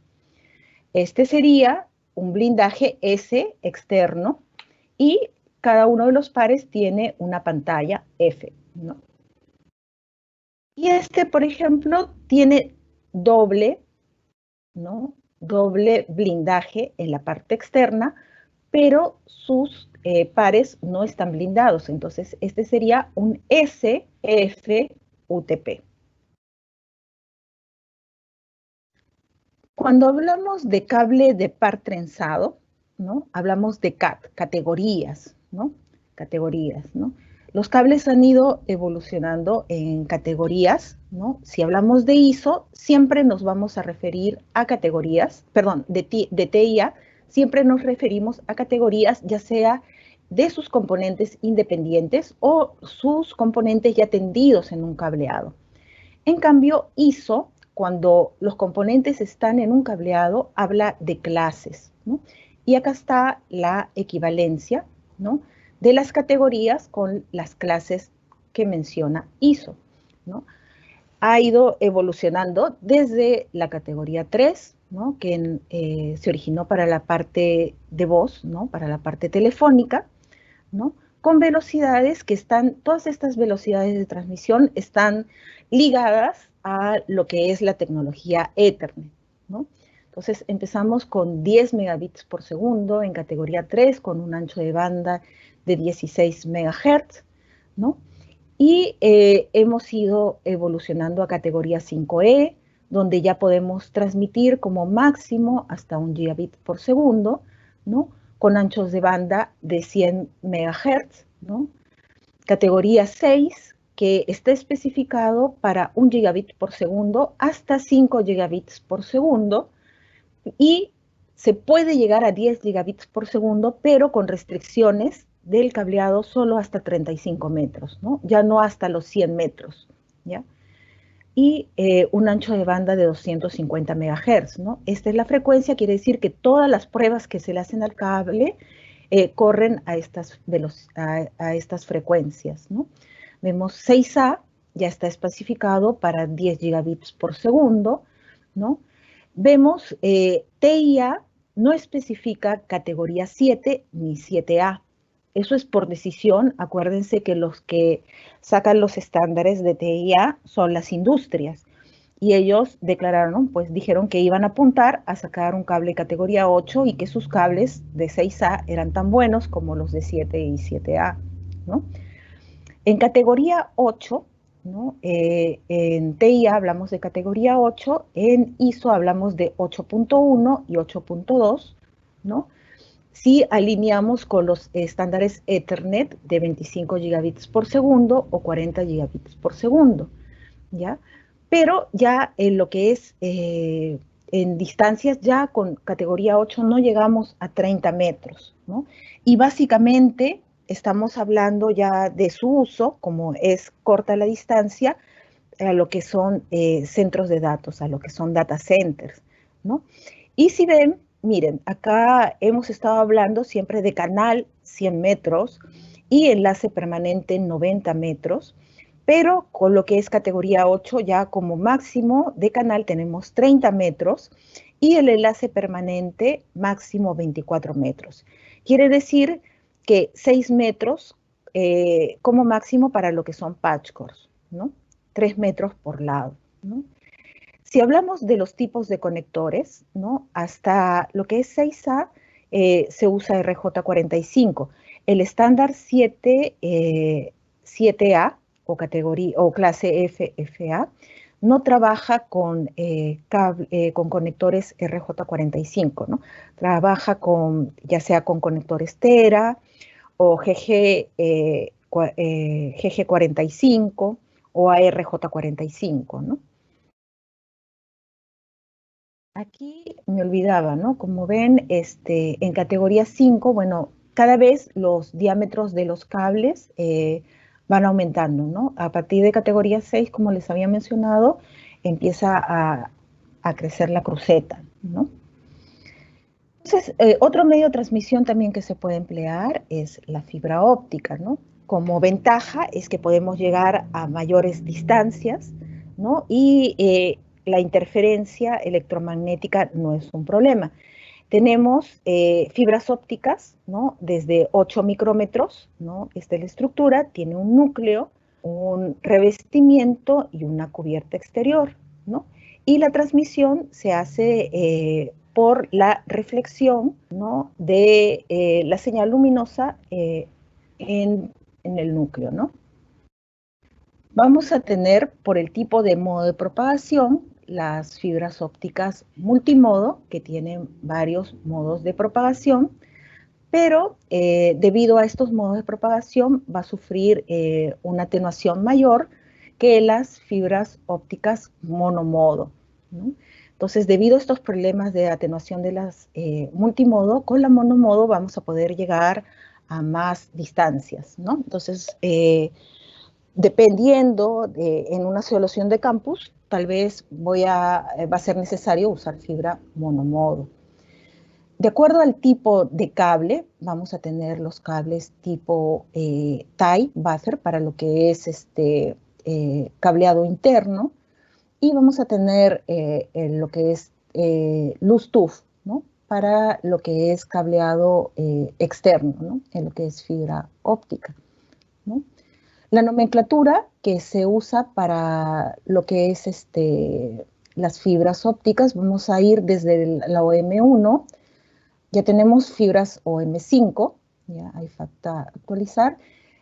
Speaker 2: Este sería un blindaje S externo y cada uno de los pares tiene una pantalla F, ¿no? Y este, por ejemplo, tiene doble, ¿no? Doble blindaje en la parte externa, pero sus pares no están blindados. Entonces, este sería un SFUTP. Cuando hablamos de cable de par trenzado, ¿no? Hablamos de CAT, categorías, ¿no? Categorías, ¿no? Los cables han ido evolucionando en categorías, ¿no? Si hablamos de ISO, siempre nos vamos a referir a categorías, perdón, de TIA, siempre nos referimos a categorías, ya sea de sus componentes independientes o sus componentes ya tendidos en un cableado. En cambio, ISO, cuando los componentes están en un cableado, habla de clases, ¿no? Y acá está la equivalencia, ¿no? De las categorías con las clases que menciona ISO, ¿no? Ha ido evolucionando desde la categoría 3, ¿no? Que se originó para la parte de voz, ¿no? Para la parte telefónica, ¿no? Con velocidades que están, todas estas velocidades de transmisión están ligadas a lo que es la tecnología Ethernet, ¿no? Entonces empezamos con 10 megabits por segundo en categoría 3 con un ancho de banda de 16 megahertz, ¿no? Y hemos ido evolucionando a categoría 5E, donde ya podemos transmitir como máximo hasta 1 gigabit por segundo, ¿no? Con anchos de banda de 100 MHz, ¿no? Categoría 6, que está especificado para 1 gigabit por segundo hasta 5 gigabits por segundo, y se puede llegar a 10 gigabits por segundo, pero con restricciones del cableado solo hasta 35 metros, ¿no? Ya no hasta los 100 metros, ¿ya? Y un ancho de banda de 250 MHz, ¿no? Esta es la frecuencia, quiere decir que todas las pruebas que se le hacen al cable corren a estas frecuencias, ¿no? Vemos 6A, ya está especificado para 10 gigabits por segundo, ¿no? Vemos TIA no especifica categoría 7 ni 7A. Eso es por decisión. Acuérdense que los que sacan los estándares de TIA son las industrias. y ellos declararon, pues dijeron que iban a apuntar a sacar un cable categoría 8 y que sus cables de 6A eran tan buenos como los de 7 y 7A, ¿no? En categoría 8, ¿no? En TIA hablamos de categoría 8, en ISO hablamos de 8.1 y 8.2, ¿no? Si alineamos con los estándares Ethernet de 25 gigabits por segundo o 40 gigabits por segundo, ¿ya? Pero ya en lo que es en distancias, ya con categoría 8 no llegamos a 30 metros, ¿no? Y básicamente estamos hablando ya de su uso, como es corta la distancia, a lo que son centros de datos, a lo que son data centers, ¿no? Y si ven, miren, acá hemos estado hablando siempre de canal 100 metros y enlace permanente 90 metros, pero con lo que es categoría 8 ya como máximo de canal tenemos 30 metros y el enlace permanente máximo 24 metros. Quiere decir que 6 metros como máximo para lo que son patch cores, ¿no? 3 metros por lado, ¿no? Si hablamos de los tipos de conectores, ¿no? Hasta lo que es 6A se usa RJ45. El estándar 7A o categoría o clase FA no trabaja con conectores RJ45, ¿no? Trabaja con, ya sea con conectores Tera o GG45 o ARJ45, ¿no? Aquí me olvidaba, ¿no? Como ven, en categoría 5, bueno, cada vez los diámetros de los cables van aumentando, ¿no? A partir de categoría 6, como les había mencionado, empieza a crecer la cruceta, ¿no? Entonces, otro medio de transmisión también que se puede emplear es la fibra óptica, ¿no? Como ventaja es que podemos llegar a mayores distancias, ¿no? Y la interferencia electromagnética no es un problema. Tenemos fibras ópticas, ¿no? Desde 8 micrómetros, ¿no? Esta es la estructura, tiene un núcleo, un revestimiento y una cubierta exterior, ¿no? Y la transmisión se hace por la reflexión, ¿no? De la señal luminosa en el núcleo, ¿no? Vamos a tener, por el tipo de modo de propagación, las fibras ópticas multimodo, que tienen varios modos de propagación, pero debido a estos modos de propagación va a sufrir una atenuación mayor que las fibras ópticas monomodo, ¿no? Entonces, debido a estos problemas de atenuación de las multimodo, con la monomodo vamos a poder llegar a más distancias, ¿no? Entonces, dependiendo en una solución de campus, tal vez va a ser necesario usar fibra monomodo. De acuerdo al tipo de cable, vamos a tener los cables tipo tie buffer para lo que es cableado interno, y vamos a tener lo que es loose tube, ¿no? Para lo que es cableado externo, ¿no? En lo que es fibra óptica, ¿no? La nomenclatura que se usa para lo que es las fibras ópticas, vamos a ir desde la OM1, ya tenemos fibras OM5, ya hay falta actualizar,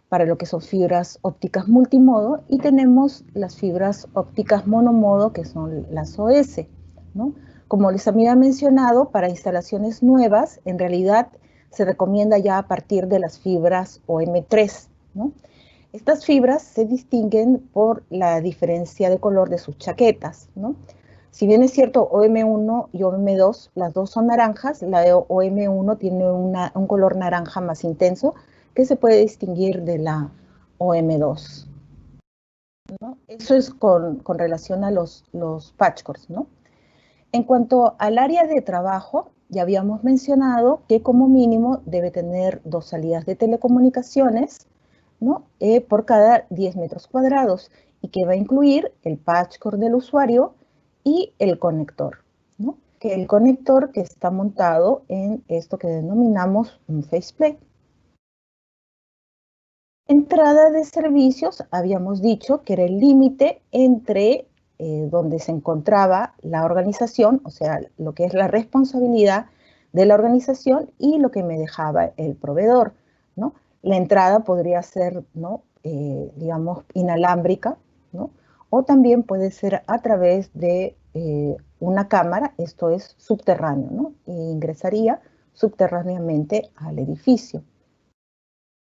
Speaker 2: para lo que son fibras ópticas multimodo, y tenemos las fibras ópticas monomodo, que son las OS, ¿no? Como les había mencionado, para instalaciones nuevas, en realidad se recomienda ya a partir de las fibras OM3, ¿no? Estas fibras se distinguen por la diferencia de color de sus chaquetas, ¿no? Si bien es cierto, OM1 y OM2, las dos son naranjas, la de OM1 tiene un color naranja más intenso que se puede distinguir de la OM2, ¿no? Eso es con relación a los patch cores, ¿no? En cuanto al área de trabajo, ya habíamos mencionado que como mínimo debe tener 2 salidas de telecomunicaciones, ¿no? Por cada 10 metros cuadrados, y que va a incluir el patch core del usuario y el conector, ¿no? Que el conector que está montado en esto que denominamos un faceplate. Entrada de servicios, habíamos dicho que era el límite entre donde se encontraba la organización, o sea, lo que es la responsabilidad de la organización y lo que me dejaba el proveedor, ¿no? La entrada podría ser, ¿no? Digamos, inalámbrica, ¿no? O también puede ser a través de una cámara, esto es subterráneo, ¿no? E ingresaría subterráneamente al edificio.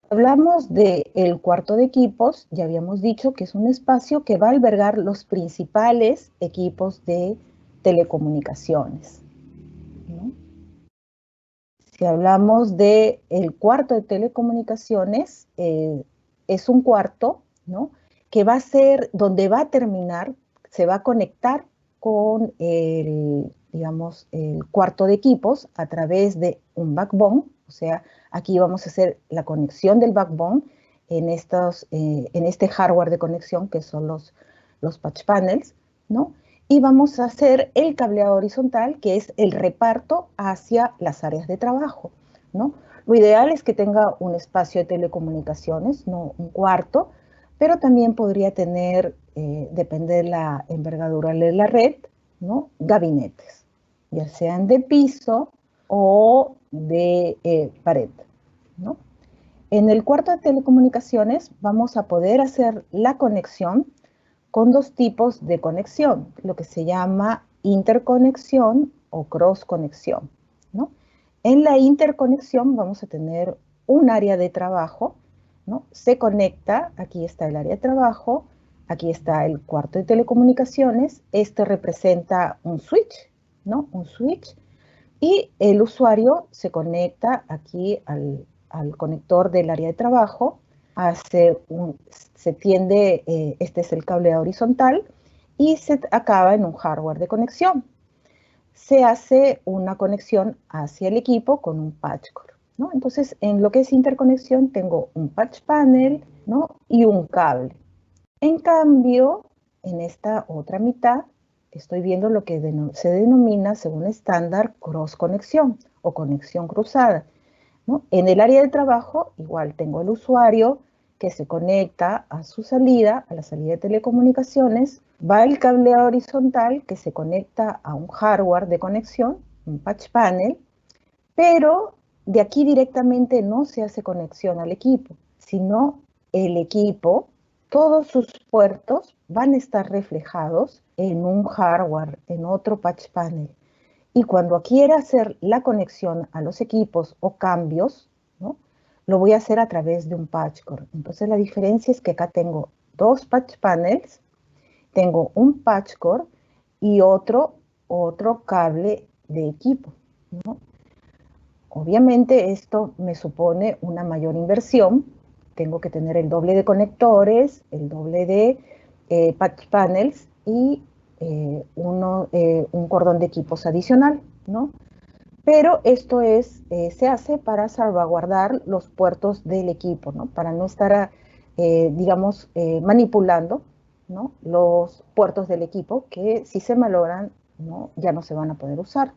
Speaker 2: Hablamos del cuarto de equipos, ya habíamos dicho que es un espacio que va a albergar los principales equipos de telecomunicaciones, ¿no? Si hablamos del cuarto de telecomunicaciones, es un cuarto, ¿no? Que va a ser donde va a terminar, se va a conectar con el, digamos, el cuarto de equipos a través de un backbone, o sea, aquí vamos a hacer la conexión del backbone en este hardware de conexión que son los patch panels, ¿no? Y vamos a hacer el cableado horizontal, que es el reparto hacia las áreas de trabajo, ¿no? Lo ideal es que tenga un espacio de telecomunicaciones, no un cuarto, pero también podría tener, depende de la envergadura de la red, ¿no? Gabinetes, ya sean de piso o de pared, ¿no? En el cuarto de telecomunicaciones vamos a poder hacer la conexión con dos tipos de conexión, lo que se llama interconexión o cross conexión, ¿no? En la interconexión vamos a tener un área de trabajo, ¿no? Se conecta, aquí está el área de trabajo, aquí está el cuarto de telecomunicaciones, este representa un switch, ¿no? Un switch, y el usuario se conecta aquí al conector del área de trabajo, se tiende, este es el cable horizontal, y se acaba en un hardware de conexión. Se hace una conexión hacia el equipo con un patch cord, ¿no? Entonces, en lo que es interconexión, tengo un patch panel, ¿no? Y un cable. En cambio, en esta otra mitad, estoy viendo lo que se denomina, según estándar, cross conexión o conexión cruzada, ¿no? En el área de trabajo, igual tengo el usuario que se conecta a su salida, a la salida de telecomunicaciones, va el cable horizontal que se conecta a un hardware de conexión, un patch panel, pero de aquí directamente no se hace conexión al equipo, sino el equipo, todos sus puertos van a estar reflejados en un hardware, en otro patch panel. Y cuando quiera hacer la conexión a los equipos o cambios, ¿no? Lo voy a hacer a través de un patch cord. Entonces la diferencia es que acá tengo dos patch panels, tengo un patch cord y otro cable de equipo, ¿no? Obviamente esto me supone una mayor inversión. Tengo que tener el doble de conectores, el doble de patch panels y un cordón de equipos adicional, ¿no? Pero esto se hace para salvaguardar los puertos del equipo, ¿no? Para no estar, digamos, manipulando, ¿no? Los puertos del equipo que si se malogran, ¿no? Ya no se van a poder usar.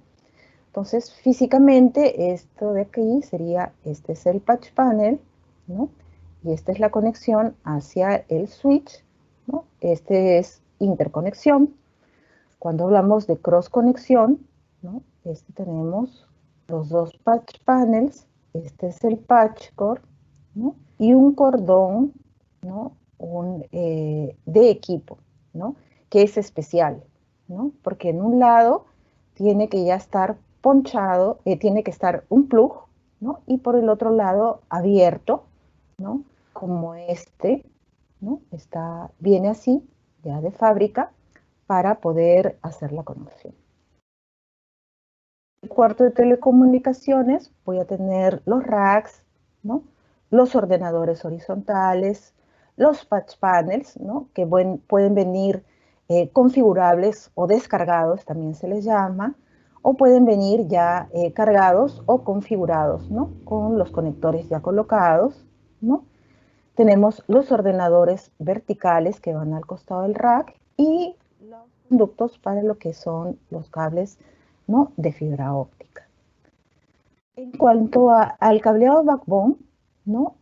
Speaker 2: Entonces, físicamente, esto de aquí sería, este es el patch panel, ¿no? Y esta es la conexión hacia el switch, ¿no? Este es interconexión. Cuando hablamos de cross conexión, ¿no? Tenemos los dos patch panels, este es el patch cord, ¿no? Y un cordón, ¿no? De equipo, ¿no? Que es especial, ¿no? Porque en un lado tiene que ya estar ponchado, tiene que estar un plug, ¿no? Y por el otro lado abierto, ¿no? Como ¿no? Viene así, ya de fábrica, para poder hacer la conexión. El cuarto de telecomunicaciones voy a tener los racks, ¿no? Los ordenadores horizontales, los patch panels, ¿no? Que pueden venir configurables o descargados, también se les llama, o pueden venir ya cargados o configurados, ¿no? Con los conectores ya colocados, ¿no? Tenemos los ordenadores verticales que van al costado del rack y los conductos para lo que son los cables, ¿no? De fibra óptica. En cuanto al cableado backbone, ¿no?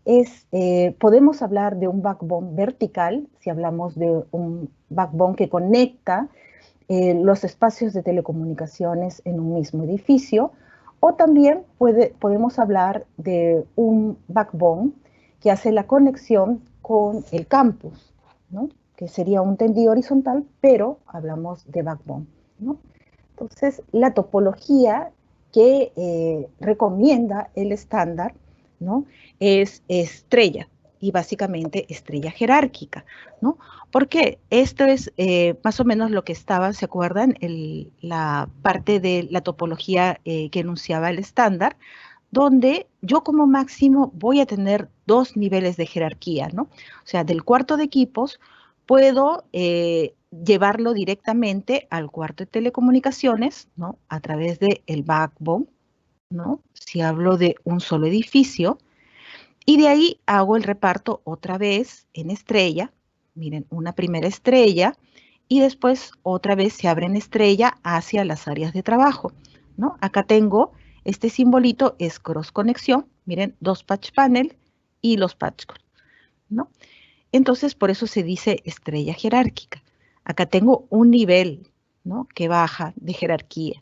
Speaker 2: Podemos hablar de un backbone vertical, si hablamos de un backbone que conecta los espacios de telecomunicaciones en un mismo edificio, o también podemos hablar de un backbone que hace la conexión con el campus, ¿no? Que sería un tendido horizontal, pero hablamos de backbone, ¿no? Entonces, la topología que recomienda el estándar, ¿no? Es estrella, y básicamente estrella jerárquica, ¿no? Porque esto es más o menos lo que estaba, ¿se acuerdan? La parte de la topología que enunciaba el estándar, donde yo como máximo voy a tener 2 niveles de jerarquía, ¿no? O sea, del cuarto de equipos puedo llevarlo directamente al cuarto de telecomunicaciones, ¿no? A través del backbone, ¿no? Si hablo de un solo edificio, y de ahí hago el reparto otra vez en estrella, miren, una primera estrella, y después otra vez se abre en estrella hacia las áreas de trabajo, ¿no? Acá tengo este simbolito, es cross conexión, miren, 2 patch panel y los patch core, ¿no? Entonces, por eso se dice estrella jerárquica. Acá tengo un nivel, ¿no? Que baja de jerarquía.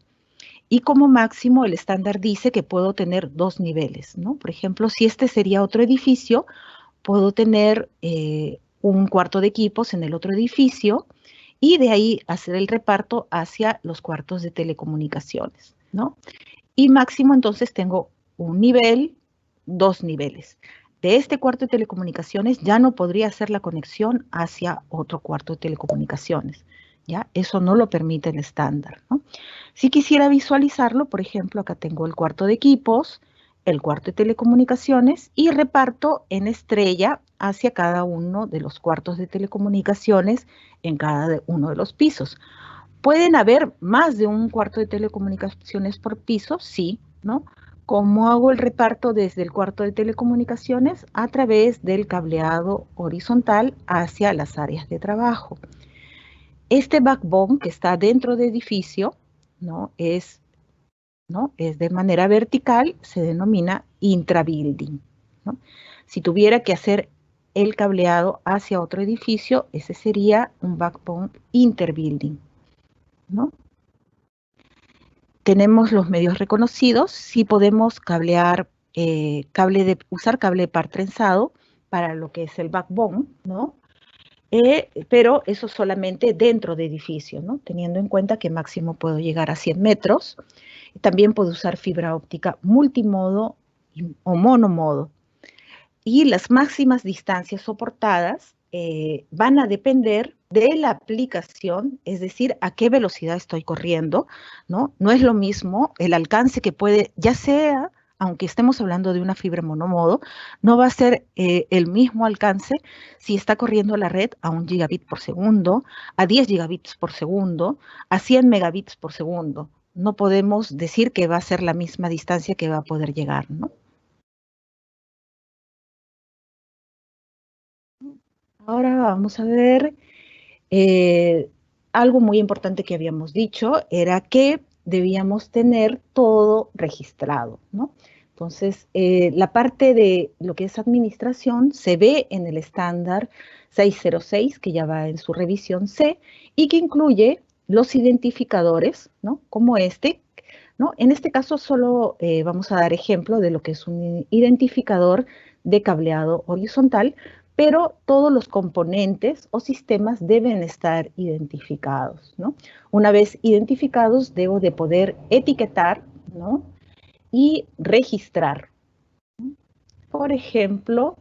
Speaker 2: Y como máximo el estándar dice que puedo tener 2 niveles, ¿no? Por ejemplo, si este sería otro edificio, puedo tener un cuarto de equipos en el otro edificio y de ahí hacer el reparto hacia los cuartos de telecomunicaciones, ¿no? Y máximo entonces tengo un nivel, 2 niveles. De este cuarto de telecomunicaciones ya no podría hacer la conexión hacia otro cuarto de telecomunicaciones, ¿ya? Eso no lo permite el estándar, ¿no? Si quisiera visualizarlo, por ejemplo, acá tengo el cuarto de equipos, el cuarto de telecomunicaciones y reparto en estrella hacia cada uno de los cuartos de telecomunicaciones en cada uno de los pisos. ¿Pueden haber más de un cuarto de telecomunicaciones por piso? Sí, ¿no? ¿Cómo hago el reparto desde el cuarto de telecomunicaciones? A través del cableado horizontal hacia las áreas de trabajo. Este backbone que está dentro del edificio, ¿no? Es de manera vertical, se denomina intrabuilding, ¿no? Si tuviera que hacer el cableado hacia otro edificio, ese sería un backbone interbuilding, ¿no? Tenemos los medios reconocidos, sí podemos cablear, usar cable de par trenzado para lo que es el backbone, ¿no? Pero eso solamente dentro de edificio, ¿no? Teniendo en cuenta que máximo puedo llegar a 100 metros. También puedo usar fibra óptica multimodo o monomodo. Y las máximas distancias soportadas van a depender de la aplicación, es decir, a qué velocidad estoy corriendo, ¿no? No es lo mismo el alcance que puede, ya sea, aunque estemos hablando de una fibra monomodo, no va a ser el mismo alcance si está corriendo la red a 1 gigabit por segundo, a 10 gigabits por segundo, a 100 megabits por segundo. No podemos decir que va a ser la misma distancia que va a poder llegar, ¿no? Ahora vamos a ver algo muy importante que habíamos dicho, era que debíamos tener todo registrado, ¿no? Entonces, la parte de lo que es administración se ve en el estándar 606, que ya va en su revisión C, y que incluye los identificadores, ¿no? Como este, ¿no? En este caso solo vamos a dar ejemplo de lo que es un identificador de cableado horizontal, pero todos los componentes o sistemas deben estar identificados, ¿no? Una vez identificados, debo de poder etiquetar, ¿no? Y registrar. Por ejemplo,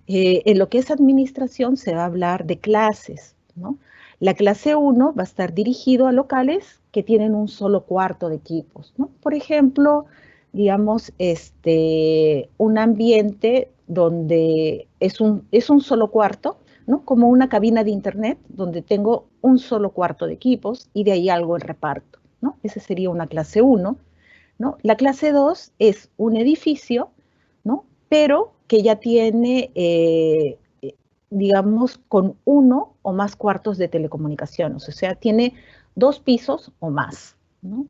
Speaker 2: en lo que es administración se va a hablar de clases, ¿no? La clase 1 va a estar dirigido a locales que tienen un solo cuarto de equipos, ¿no? Por ejemplo, digamos, un ambiente donde es un solo cuarto, ¿no? Como una cabina de internet donde tengo un solo cuarto de equipos y de ahí algo el reparto, ¿no? Esa sería una clase 1, ¿no? La clase 2 es un edificio, ¿no? Pero que ya tiene, digamos, con uno o más cuartos de telecomunicaciones, o sea, tiene 2 pisos o más, ¿no?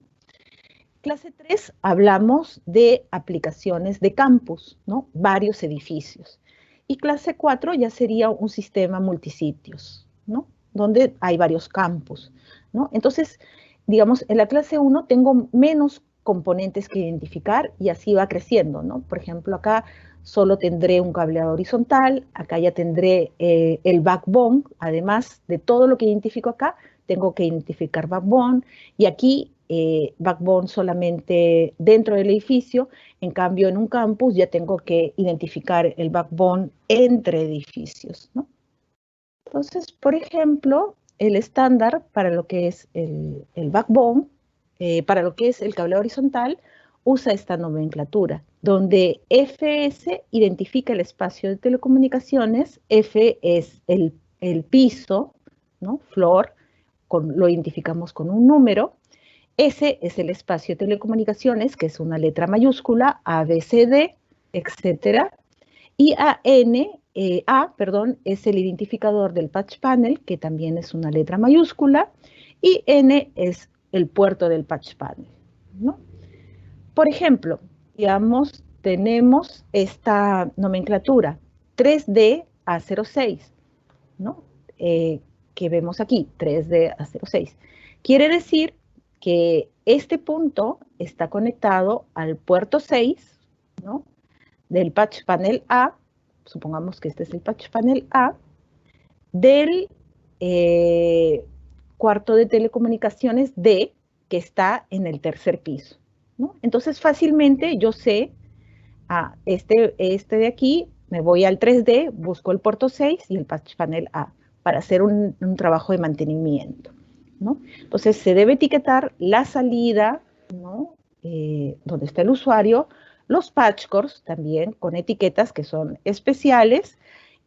Speaker 2: Clase 3 hablamos de aplicaciones de campus, ¿no? Varios edificios. Y clase 4 ya sería un sistema multisitios, ¿no? Donde hay varios campus, ¿no? Entonces, digamos, en la clase 1 tengo menos componentes que identificar y así va creciendo, ¿no? Por ejemplo, acá solo tendré un cableado horizontal, acá ya tendré el backbone, además de todo lo que identifico acá, tengo que identificar backbone, y aquí backbone solamente dentro del edificio, en cambio en un campus ya tengo que identificar el backbone entre edificios, ¿no? Entonces, por ejemplo, el estándar para lo que es el backbone, para lo que es el cable horizontal, usa esta nomenclatura, donde FS identifica el espacio de telecomunicaciones, F es el piso, ¿no? Floor, lo identificamos con un número, S es el espacio de telecomunicaciones, que es una letra mayúscula, A, B, C, D, etcétera. Y perdón, es el identificador del patch panel, que también es una letra mayúscula, y N es el puerto del patch panel, ¿no? Por ejemplo, digamos, tenemos esta nomenclatura 3D A06, ¿no? Que vemos aquí, 3D A06. Quiere decir que este punto está conectado al puerto 6, ¿no? Del patch panel A, supongamos que este es el patch panel A, del cuarto de telecomunicaciones D, que está en el tercer piso, ¿no? Entonces fácilmente yo sé, este de aquí, me voy al 3D, busco el puerto 6 y el patch panel A para hacer un trabajo de mantenimiento, ¿no? Entonces se debe etiquetar la salida, ¿no? Donde está el usuario, los patch cores también con etiquetas que son especiales,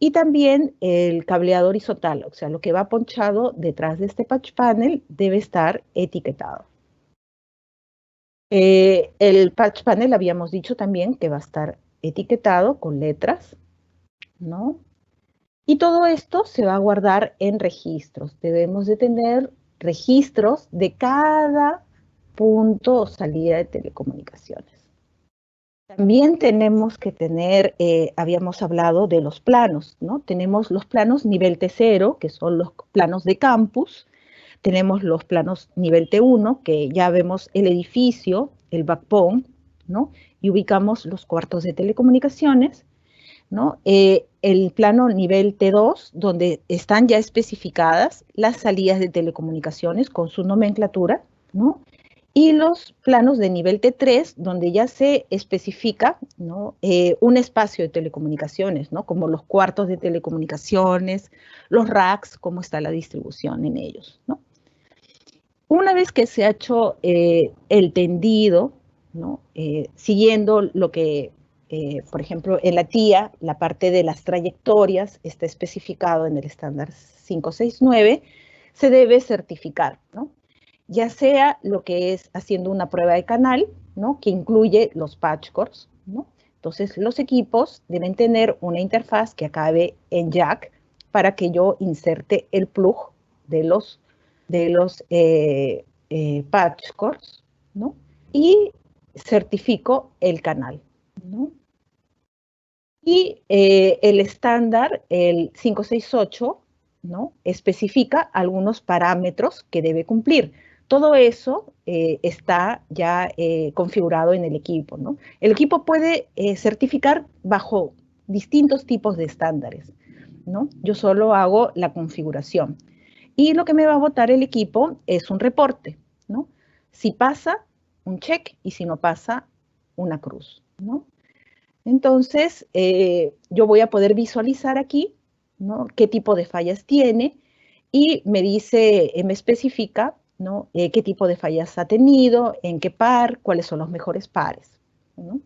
Speaker 2: y también el cableado horizontal, o sea, lo que va ponchado detrás de este patch panel debe estar etiquetado. El patch panel habíamos dicho también que va a estar etiquetado con letras, ¿no? Y todo esto se va a guardar en registros. Debemos de tener registros de cada punto o salida de telecomunicaciones. También tenemos que tener, habíamos hablado de los planos, ¿no? Tenemos los planos nivel T0, que son los planos de campus. Tenemos los planos nivel T1, que ya vemos el edificio, el backbone, ¿no? Y ubicamos los cuartos de telecomunicaciones, ¿no? El plano nivel T2, donde están ya especificadas las salidas de telecomunicaciones con su nomenclatura, ¿no? Y los planos de nivel T3, donde ya se especifica, ¿no? Un espacio de telecomunicaciones, ¿no? Como los cuartos de telecomunicaciones, los racks, cómo está la distribución en ellos, ¿no? Una vez que se ha hecho el tendido, ¿no? Siguiendo lo que, por ejemplo, en la TIA, la parte de las trayectorias está especificado en el estándar 569, se debe certificar, ¿no? Ya sea lo que es haciendo una prueba de canal, ¿no? Que incluye los patch cores, ¿no? Entonces, los equipos deben tener una interfaz que acabe en jack para que yo inserte el plug de los patch cores, ¿no? Y certifico el canal, ¿no? Y el estándar, el 568, ¿no? Especifica algunos parámetros que debe cumplir. Todo eso está ya configurado en el equipo, ¿no? El equipo puede certificar bajo distintos tipos de estándares, ¿no? Yo solo hago la configuración. Y lo que me va a botar el equipo es un reporte, ¿no? Si pasa, un check, y si no pasa, una cruz, ¿no? Entonces, yo voy a poder visualizar aquí, ¿no? Qué tipo de fallas tiene, y me dice, me especifica, ¿no? Qué tipo de fallas ha tenido, en qué par, cuáles son los mejores pares, ¿no?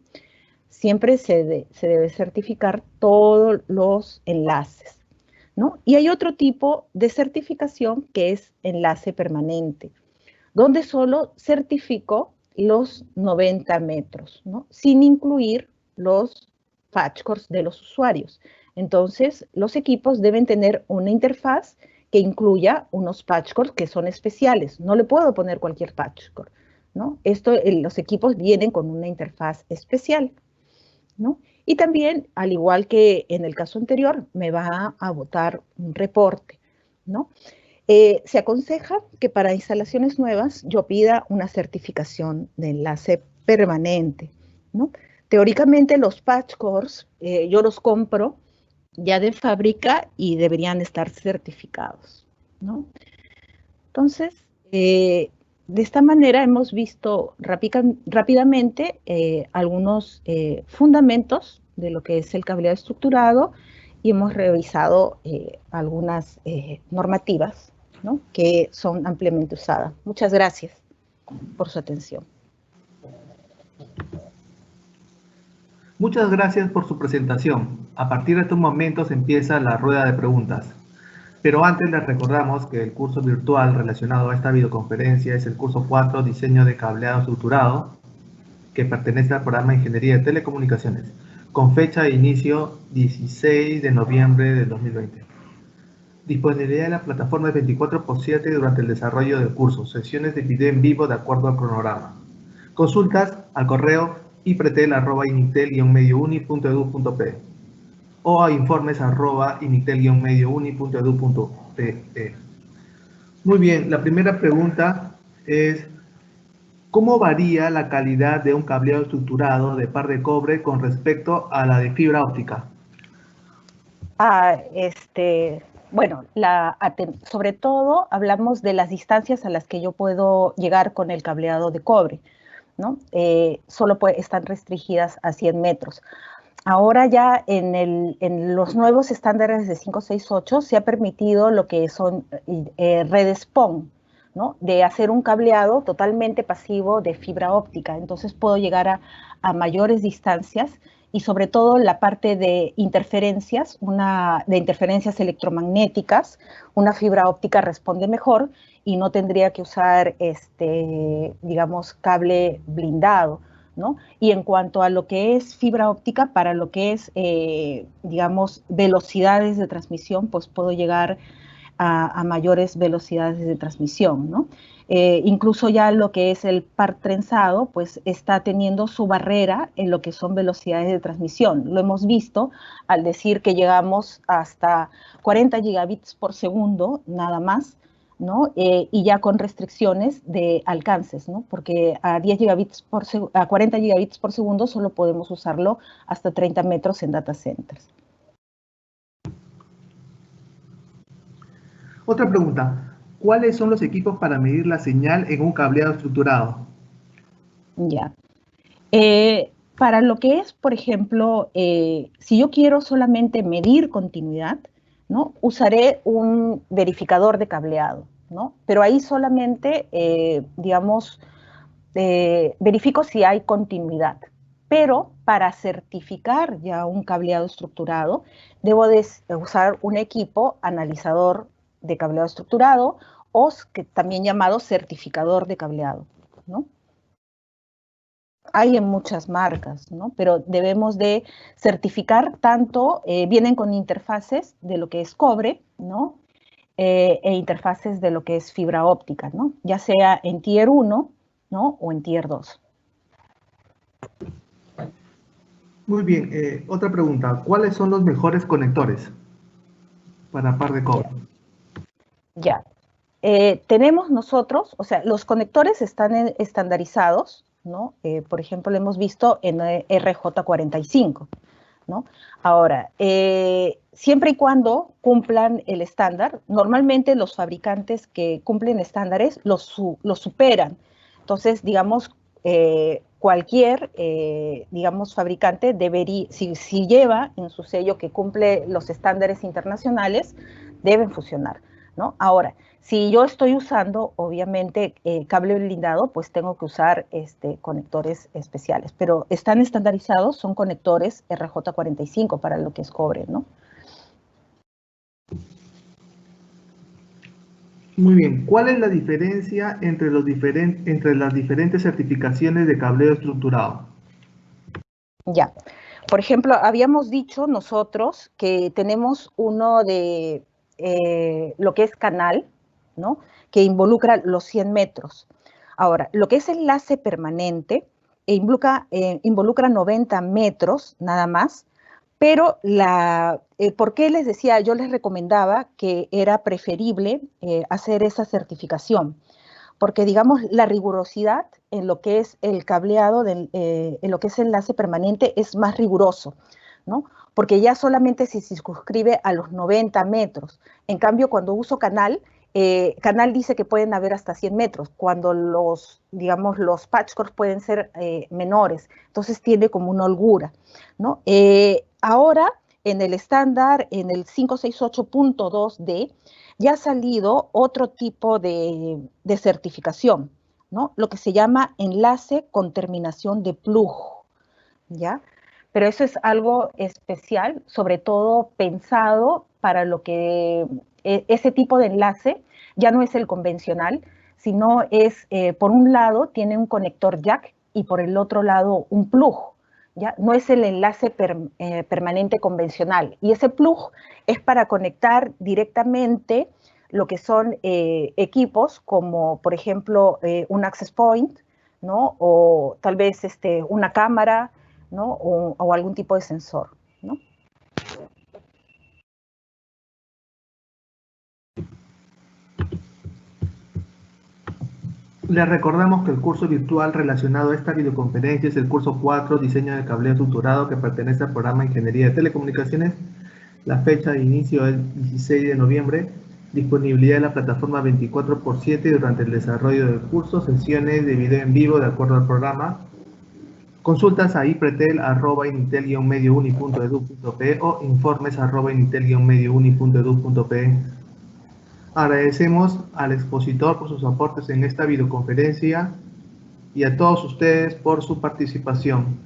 Speaker 2: Siempre se debe certificar todos los enlaces, ¿no? Y hay otro tipo de certificación que es enlace permanente, donde solo certifico los 90 metros, ¿no? Sin incluir los patch cores de los usuarios. Entonces, los equipos deben tener una interfaz que incluya unos patch cores que son especiales. No le puedo poner cualquier patch core. ¿no? Los equipos vienen con una interfaz especial, ¿no? Y también, al igual que en el caso anterior, me va a botar un reporte, ¿no? Se aconseja que para instalaciones nuevas yo pida una certificación de enlace permanente, ¿no? Teóricamente los patch cores yo los compro ya de fábrica y deberían estar certificados, ¿no? Entonces, de esta manera hemos visto rápidamente algunos fundamentos de lo que es el cableado estructurado y hemos revisado algunas normativas, ¿no?, que son ampliamente usadas. Muchas gracias por su atención.
Speaker 1: Muchas gracias por su presentación. A partir de estos momentos empieza la rueda de preguntas. Pero antes les recordamos que el curso virtual relacionado a esta videoconferencia es el curso 4, Diseño de Cableado Estructurado, que pertenece al programa de Ingeniería de Telecomunicaciones, con fecha de inicio 16 de noviembre de 2020. Disponibilidad de la plataforma de 24/7 durante el desarrollo del curso, sesiones de video en vivo de acuerdo al cronograma. Consultas al correo ipretel@initel-mediouni.edu.pe o a informes@initel-mediouni.edu.pe. Muy bien, la primera pregunta es: ¿cómo varía la calidad de un cableado estructurado de par de cobre con respecto a la de fibra óptica?
Speaker 2: Bueno, sobre todo hablamos de las distancias a las que yo puedo llegar con el cableado de cobre, ¿no? Solo están restringidas a 100 metros. Ahora ya en los nuevos estándares de 568 se ha permitido lo que son redes PON, ¿no?, de hacer un cableado totalmente pasivo de fibra óptica. Entonces puedo llegar a mayores distancias y sobre todo la parte de interferencias, de interferencias electromagnéticas, una fibra óptica responde mejor y no tendría que usar, digamos, cable blindado, ¿no? Y en cuanto a lo que es fibra óptica, para lo que es, digamos, velocidades de transmisión, pues puedo llegar a mayores velocidades de transmisión, ¿no? Incluso ya lo que es el par trenzado, pues está teniendo su barrera en lo que son velocidades de transmisión. Lo hemos visto al decir que llegamos hasta 40 gigabits por segundo, nada más, ¿no? Y ya con restricciones de alcances, ¿no? Porque a 40 gigabits por segundo solo podemos usarlo hasta 30 metros en data centers.
Speaker 1: Otra pregunta: ¿cuáles son los equipos para medir la señal en un cableado estructurado?
Speaker 2: Ya. Para lo que es, por ejemplo, si yo quiero solamente medir continuidad, ¿no?, usaré un verificador de cableado, ¿no? Pero ahí solamente, digamos, verifico si hay continuidad. Pero para certificar ya un cableado estructurado, debo de usar un equipo analizador de cableado estructurado o también llamado certificador de cableado, ¿no? Hay en muchas marcas, ¿no? Pero debemos de certificar tanto, vienen con interfaces de lo que es cobre, ¿no? E interfaces de lo que es fibra óptica, ¿no? Ya sea en Tier 1, ¿no?, o en Tier 2.
Speaker 1: Muy bien, otra pregunta: ¿cuáles son los mejores conectores para par de cobre?
Speaker 2: Ya. Tenemos nosotros, o sea, los conectores están estandarizados, ¿no? Por ejemplo, lo hemos visto en RJ45, ¿no? Ahora, siempre y cuando cumplan el estándar, normalmente los fabricantes que cumplen estándares los superan. Entonces, digamos, cualquier, digamos, fabricante debería, si lleva en su sello que cumple los estándares internacionales, deben funcionar, ¿no? Ahora, si yo estoy usando, obviamente, cable blindado, pues tengo que usar conectores especiales, pero están estandarizados, son conectores RJ45 para lo que es cobre, ¿no?
Speaker 1: Muy bien, ¿cuál es la diferencia entre las diferentes certificaciones de cableado estructurado?
Speaker 2: Ya. Por ejemplo, habíamos dicho nosotros que tenemos uno de lo que es canal, ¿no?, que involucra los 100 metros. Ahora, lo que es enlace permanente involucra 90 metros nada más, pero ¿por qué les decía? Yo les recomendaba que era preferible hacer esa certificación, porque digamos la rigurosidad en lo que es el cableado, en lo que es enlace permanente es más riguroso, ¿no? Porque ya solamente se circunscribe a los 90 metros. En cambio, cuando uso Canal, Canal dice que pueden haber hasta 100 metros, cuando digamos, los patchcords pueden ser menores, entonces tiene como una holgura, ¿no? Ahora, en el estándar, en el 568.2D, ya ha salido otro tipo de certificación, ¿no? Lo que se llama enlace con terminación de plug, ¿ya? Pero eso es algo especial, sobre todo pensado para lo que ese tipo de enlace ya no es el convencional, sino es, por un lado, tiene un conector jack y por el otro lado un plug, ¿ya? No es el enlace permanente convencional. Y ese plug es para conectar directamente lo que son equipos como, por ejemplo, un access point, ¿no? O tal vez una cámara, ¿no? O algún tipo de sensor, ¿no?
Speaker 1: Les recordamos que el curso virtual relacionado a esta videoconferencia es el curso 4, Diseño de Cableo Estructurado, que pertenece al programa Ingeniería de Telecomunicaciones. La fecha de inicio es el 16 de noviembre. Disponibilidad en la plataforma 24/7 durante el desarrollo del curso, sesiones de video en vivo de acuerdo al programa. Consultas a ipretel@initel-mediouni.edu.pe o informes@initel-mediouni.edu.pe. Agradecemos al expositor por sus aportes en esta videoconferencia y a todos ustedes por su participación.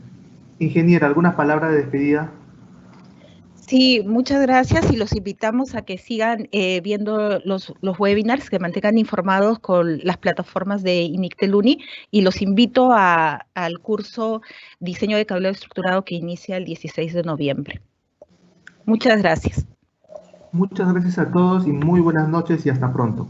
Speaker 1: Ingeniera, ¿alguna palabra de despedida?
Speaker 2: Sí, muchas gracias y los invitamos a que sigan viendo los webinars, que mantengan informados con las plataformas de INICTEL UNI, y los invito al curso Diseño de Cableo Estructurado que inicia el 16 de noviembre. Muchas gracias.
Speaker 1: Muchas gracias a todos y muy buenas noches y hasta pronto.